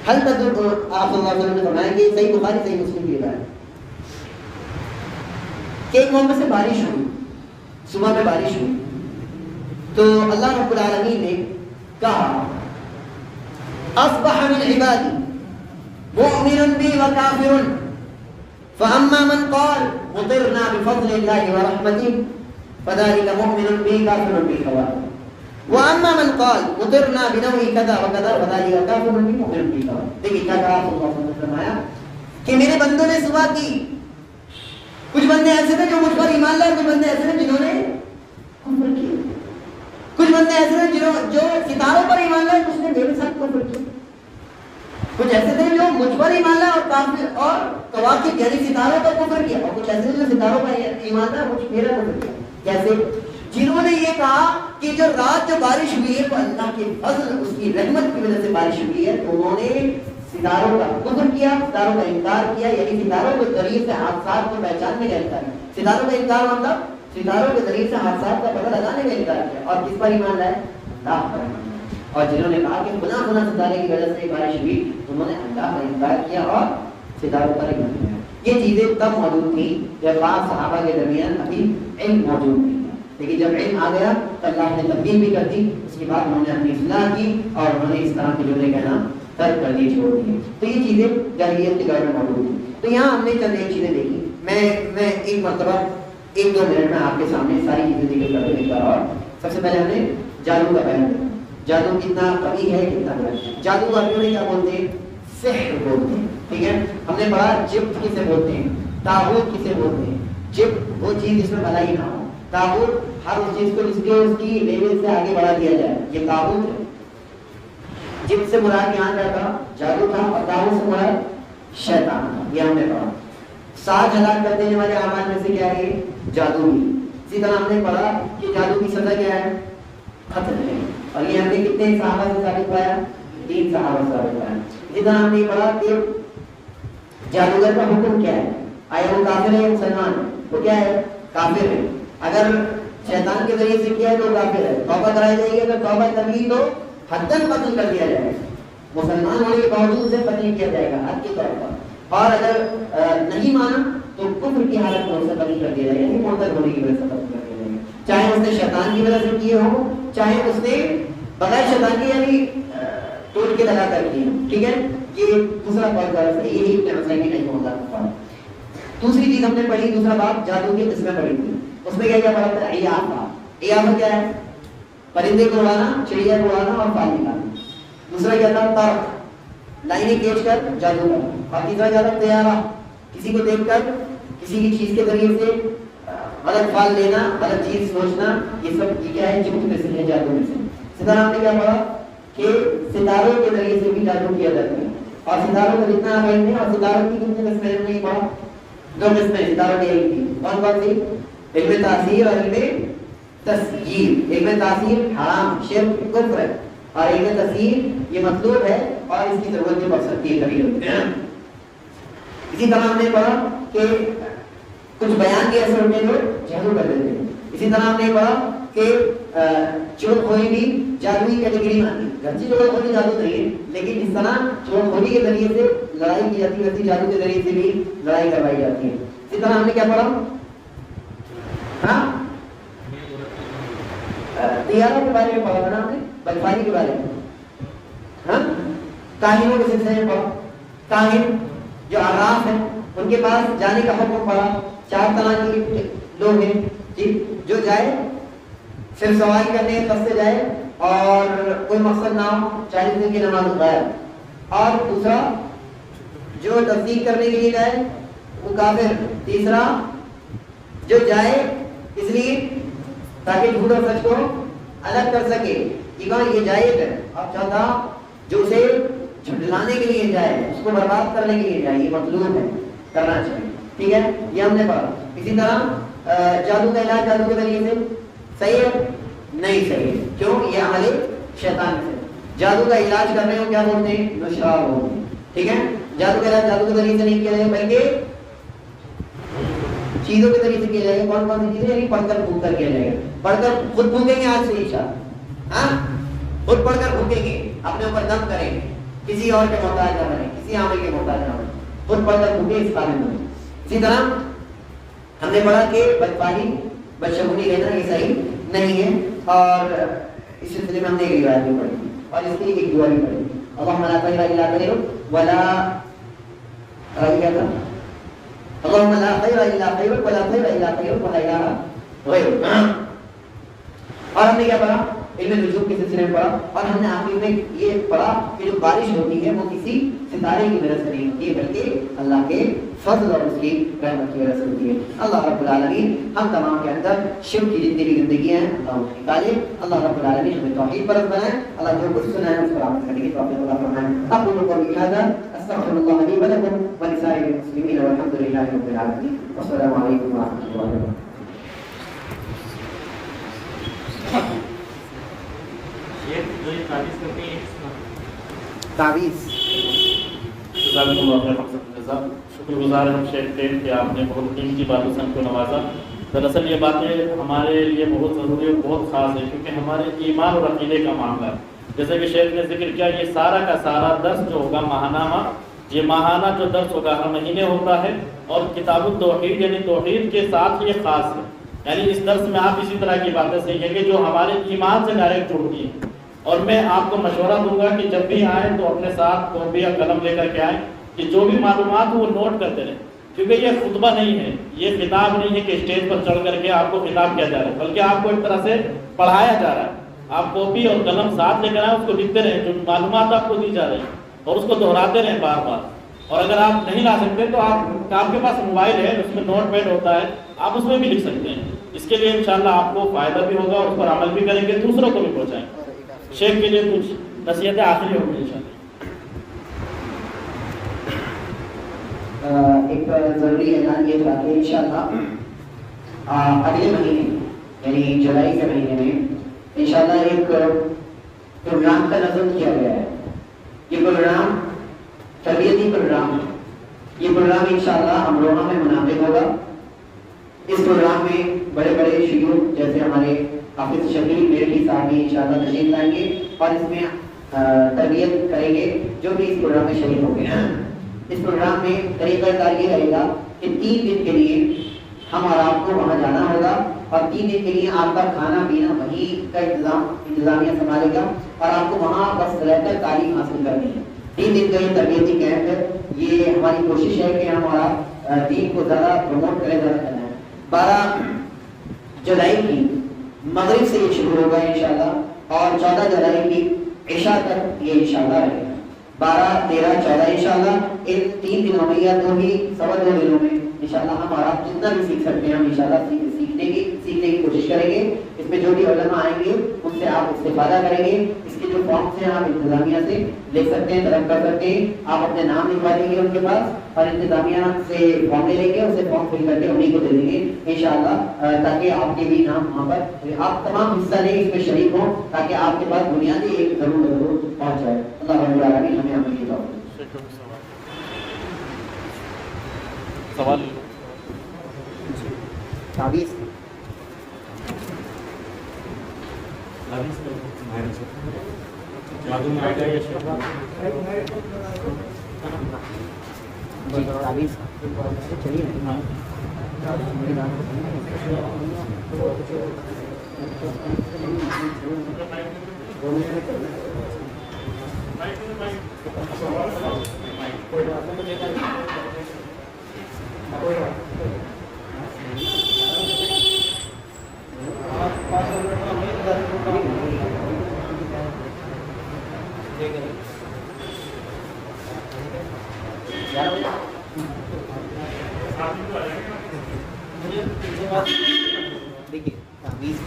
Speaker 1: آپ صلی اللہ علیہ وسلم نے فرمایا کہ صحیح بخاری صحیح مسلم کی روایت کہ ایک موقع سے بارش ہوئی، صبح میں بارش ہوئی، تو اللہ رب العالمین نے کہا اصبح من عبادی مؤمن بی وکافر فاما من قال مطرنا بفضل اللہ ورحمته فذلك مؤمن بی کافر بالخواتم واما من قال مطرنا بنوء كذا وكذا فذلك كافر بی مؤمن بالخواتم. دیکھیے کیا کہا اللہ صلی اللہ علیہ وسلم نے فرمایا کہ میرے بندوں نے صبح کی، کچھ بندے ایسے تھے جو مجھ پر ایمان لائے، کچھ بندے ایسے تھے جنہوں نے کفر کیا، کچھ بندے ایسے تھے جو ستاروں پر ایمان لائے، کچھ نے میرے ساتھ کفر کیا، کچھ ایسے تھے جو مجھ پر ایمان لائے اور کافر اور کواکب یعنی ستاروں پر کفر کیا، اور کچھ ایسے تھے جو ستاروں پر ایمان لائے، کچھ میرا کفر کیا. کیسے؟ جنہوں نے یہ کہا کہ جو رات جو بارش ہوئی ہے وہ اللہ کے فضل، اس کی رحمت کی وجہ سے بارش ہوئی ہے، تو انہوں نے ستاروں کا کفر کیا، ستاروں کا انکار کیا، یعنی ستاروں کے ذریعے سے حادثات کو پہچاننے کا انکار کیا. ستاروں کا انکار مطلب ستاروں کے ذریعے سے حادثات کا پتہ لگانے کا انکار کیا. اور کس پر ایمان لائے؟ اللہ پر ایمان لائے. اور جنہوں نے کہا کہ فلاں فلاں ستارے کی وجہ سے بارش ہوئی، انہوں نے اللہ کا انکار کیا اور ستاروں پر ایمان لایا. یہ چیزیں تب موجود تھیں جب بعض صحابہ کے درمیان ابھی علم موجود نہیں تھا، لیکن جب علم آ گیا تو اللہ نے تبدیل بھی کر دی. اس کے بعد انہوں نے اپنی اصلاح کی اور انہوں نے اس طرح کے جملے کہنا ترک کر دی، چھوڑ دیے. تو یہ چیزیں جاہلیت کے دور میں موجود ہیں. تو یہاں ہم نے چند ایک چیزیں دیکھی. میں ایک مرتبہ 1-2 منٹ میں آپ کے سامنے ساری چیزیں ذکر کر دوں ایک بار. اور سب سے پہلے ہم نے جادو کا بیان کیا. جادو کتنا قوی ہے، کتنا بڑا ہے. جادو کو عربی میں کیا بولتے ہیں؟ سحر بولتے ہیں. ٹھیک ہے، ہم نے پڑھا جبت کسے بولتے ہیں، طاغوت کسے بولتے ہیں. جبت وہ چیز جس میں بھلائی نہ ہو، طاغوت ہر اس چیز کو جس کے اس کی لیول سے آگے بڑھا دیا جائے، یہ طاغوت ہے. جبت سے مراد یہاں کیا تھا؟ جادو تھا. اور طاغوت سے مراد شیطان تھا. یہ ہم نے پڑھا. 7 ہلاک کر دینے والے اعمال میں سے کیا ہے؟ جادو بھی. اسی طرح ہم نے پڑھا کہ جادو کی سزا کیا ہے؟ قتل ہے. اور یہ ہم نے کتنے صحابہ سے ثابت پایا؟ 3 صحابہ سے ثابت پایا. اسی طرح ہم نے پڑھا کہ جادوگر کا حکم کیا ہے؟ آیا وہ کافر ہے یا مسلمان ہے؟ وہ کیا ہے؟ کافر ہے. اگر شیطان کے ذریعے سے کیا ہے تو کافر ہے، توبہ کرائی جائے گی. اگر توبہ کبھی تو حداً قتل کر دیا جائے گا. مسلمان ہونے کے باوجود سے قتل کیا جائے گا حد کے طور پر. اور اگر نہیں مانا تو کفر کی حالت میں اسے قتل کر دیا جائے گا، یعنی مرتد ہونے کی وجہ سے قتل کر دیا جائے گا. چاہے اس نے شیطان کی وجہ سے کیے ہو، چاہے اس نے بغیر شیطان کے یعنی ٹوٹ کے لگا کر کیے. ٹھیک ہے، یہ دوسرا بات ہے. یہی مسئلہ نہیں ہوتا. دوسری چیز ہم نے پڑھی، دوسرا باب جادو کی قسمیں پڑھی تھی. اس میں کیا کیا پڑھا تھا؟ عیافہ. عیافہ کیا ہے؟ پرندے کو اڑانا، چڑیا کو اڑانا اور پال نکالنا. دوسرا کیا تھا؟ طرق، لائنیں کھینچ کر جادو کرنا. اور تیسرا کیا تھا؟ طیارہ، کسی کو دیکھ کر کسی کی چیز کے ذریعے سے غلط فال لینا، غلط چیز سوچنا. یہ سب کیا ہے؟ جبت میں سے ہے، جادو میں سے. اسی طرح ہم نے کیا پڑھا کہ ستاروں کے ذریعے سے بھی جادو کیا جاتا ہے. اور ستاروں کا جتنا علم ہے، اور ستاروں کی کتنی قسمیں نہیں پڑھا؟ 2 قسمیں ستاروں کے علم کی. کون کون سی؟ علم تاثیر اور علم تسجیل. علم تاثیر حرام، شرک، کفر ہے. اور علم تسجیل یہ مطلوب ہے اور اس کی ضرورت بھی پڑ سکتی ہے کبھی. اسی طرح ہم نے پڑھا کہ کچھ بیان کے اثر میں لوگ جادو کر دیتے ہیں. اسی طرح ہم نے پڑھا کہ چور خوری بھی جادوئی کیٹیگری میں آتی ہے. گرچہ چور خوری جادو نہیں ہے لیکن جس طرح چور خوری کے ذریعے سے لڑائی کی جاتی ہے ویسے جادو کے ذریعے سے بھی لڑائی کروائی جاتی ہے. اسی طرح ہم نے کیا پڑھا؟ ہاں طیاروں کے بارے میں پڑھا نا ہم نے, بلفاری کے بارے میں. ہاں کاہنوں کے سلسلے میں پڑھا. کاہن جو عراف ہیں ان کے پاس جانے کا حکم پڑا. 4 طرح کے لوگ ہیں جی, جو جائے صرف سواری کرنے کے قصد سے جائے اور کوئی مقصد نہ ہو, 40 دن کی نماز غائب. اور دوسرا جو تصدیق کرنے کے لیے جائے وہ کافر. تیسرا جو جائے اس لیے تاکہ جھوٹ اور سچ کو الگ کر سکے کہ کہاں یہ جائز ہے, اور چوتھا جو اسے جھٹلانے کے لیے جائے, اس کو برباد کرنے کے لیے جائے, یہ مطلوب ہے, کرنا چاہیے. ٹھیک ہے, یہ ہم نے پڑھا. اسی طرح جادو کا علاج جادو کے ذریعے سے صحیح ہے نہیں صحیح ہے, کیوں؟ یہ عمل شیطان سے. جادو کا علاج کرنے کو کیا بولتے ہیں؟ نشاب بولتے ہیں. ٹھیک ہے, جادو کا علاج جادو کے ذریعے سے نہیں کیا جائے بلکہ چیزوں کے ذریعے سے کیا جائے گا. کون کون سی چیزیں؟ یعنی پڑھ کر پھونک کر کیا جائے گا. پڑھ کر خود پھونکیں گے آج سے انشاءاللہ. ہاں خود پڑھ کر پھونکیں گے, اپنے اوپر دم کریں گے, کسی اور کے محتاج نہ بنے, کسی عامل کے محتاج نہ بنے, خود پڑھ کر پھونکیں اس قابل بنے. اسی طرح ہم نے پڑھا کہ بدفالی بدشگونی لینا یہ صحیح نہیں ہے, اور اس سلسلے میں ہم نے ایک روایت بھی پڑھی اور اس کی ایک دعا بھی پڑھی. اللہم لا خیر الا خیرک ولا اللہم لا خیر الا خیرک ولا خیر الا خیرک ولا الہ غیرک. اور ہم نے کیا پڑھا؟ علم نجوم کے سلسلے میں پڑھا, اور ہم نے آخر میں یہ پڑھا کہ جو بارش ہوتی ہے وہ کسی ستارے کی وجہ سے نہیں ہوتی ہے بلکہ اللہ کے فضل اور اس کی رحمت کی وجہ سے ہوتی ہے. اللہ رب العالمین ہم تمام کے اندر شرک کی جتنی بھی گندگیاں ہیں اللہ اس کی نکالے. اللہ رب العالمین ہمیں توحید پرست بنائے. اللہ جو کچھ سنا ہے اس پر عمل کرنے کی توفیق عطا فرمائے. اقول قولی ھذا استغفر اللہ لی ولکم ولسائر المسلمین والحمد للہ رب العالمین. والسلام علیکم ورحمۃ اللہ وبرکاتہ. تعویذ
Speaker 2: شکر گزار ہم شیخ پیر کہ آپ نے بہت قیمتی باتوں سے ہم کو نوازا. دراصل یہ باتیں ہمارے لیے بہت ضروری اور بہت خاص ہے کیونکہ ہمارے ایمان اور عقیدے کا معاملہ ہے. جیسے کہ شیخ نے ذکر کیا, یہ سارا کا سارا درس جو ہوگا ماہنامہ, یہ ماہانہ جو درس ہوگا ہر مہینے ہوتا ہے, اور کتاب التوحید یعنی توحید کے ساتھ یہ خاص ہے. یعنی اس درس میں آپ اسی طرح کی باتیں سیکھیں گے جو ہمارے ایمان سے ڈائریکٹ جڑتی ہیں. اور میں آپ کو مشورہ دوں گا کہ جب بھی آئیں تو اپنے ساتھ کاپی یا قلم لے کر کے آئیں, کہ جو بھی معلومات وہ نوٹ کرتے رہیں, کیونکہ یہ خطبہ نہیں ہے, یہ خطاب نہیں ہے کہ اسٹیج پر چڑھ کر کے آپ کو خطاب کیا جا رہا ہے, بلکہ آپ کو ایک طرح سے پڑھایا جا رہا ہے. آپ کاپی اور قلم ساتھ لے کر آئیں, اس کو لکھتے رہیں جو معلومات آپ کو دی جا رہی ہیں, اور اس کو دہراتے رہیں بار بار. اور اگر آپ نہیں لا سکتے تو آپ کے پاس موبائل ہے, اس میں نوٹ پیڈ ہوتا ہے, آپ اس میں بھی لکھ سکتے ہیں. اس کے لیے انشاءاللہ آپ کو فائدہ بھی ہوگا اور اس پر عمل بھی کریں گے, دوسروں کو بھی پہنچائیں. شیخ کے لیے کچھ نصیحتیں آخری ہوں گی انشاءاللہ.
Speaker 1: ایک ضروری اعلان یہ تھا کہ انشاءاللہ اگلے مہینے یعنی جولائی کے مہینے میں انشاءاللہ ایک پروگرام کا نظم کیا گیا ہے. یہ پروگرام تربیتی پروگرام ہے. یہ پروگرام انشاءاللہ امروہہ میں منعقد ہوگا. اس پروگرام میں بڑے بڑے شیوخ جیسے ہمارے حافظ شفیع میرٹھی صاحب بھی انشاءاللہ تشریف لائیں گے اور اس میں تربیت کریں گے جو بھی اس پروگرام میں شریک ہوں گے. اس پروگرام میں طریقہ کار یہ رہے گا کہ 3 دن کے لیے ہم اور آپ کو وہاں جانا ہوگا, اور 3 دن کے لیے آپ کا کھانا پینا وہیں کا انتظامیہ سنبھالے گا, اور آپ کو وہاں بس رہ کر تعلیم حاصل کرنی ہے. 3 دن کا یہ تربیتی کیمپ ہے. یہ ہماری کوشش ہے کہ ہمارا دین کو زیادہ پروموٹ کریں, زیادہ کرنا ہے. 12 جولائی کی مغرب سے یہ شروع ہوگا انشاءاللہ, اور 14 جولائی کی عشاء تک یہ انشاءاللہ رہے گا. 12, 13, 14 انشاءاللہ ان 3 دنوں میں یا 2 دنوں میں انشاءاللہ ہم اور آپ جتنا بھی سیکھ سکتے ہیں ہم انشاءاللہ سیکھنے کی کوشش کریں گے. اس میں جو بھی علماء آئیں گے ان سے آپ استفادہ کریں گے. اس کے جو فارمس ہیں آپ انتظامیہ سے لے سکتے ہیں, طلب کر سکتے ہیں. آپ اپنے نام لکھوا دیں گے ان کے پاس, اور انتظامیہ سے فارم لے لیں گے, اسے فارم فل کر کے انہیں کو دے دیں گے انشاءاللہ, تاکہ آپ کے بھی نام وہاں پر آپ تمام حصہ لیں, اس میں شریک ہوں, تاکہ آپ کے پاس بنیادی ایک ضرور پہنچ جائے. اللہ رب العالمین ہمیں عمل کی توفیق.
Speaker 2: سوال
Speaker 1: تعویذ
Speaker 2: جادو میں آ گیا یہ شیخ
Speaker 1: جی تعویذ چلیے
Speaker 2: ہاں
Speaker 1: دیکھیے تعویذ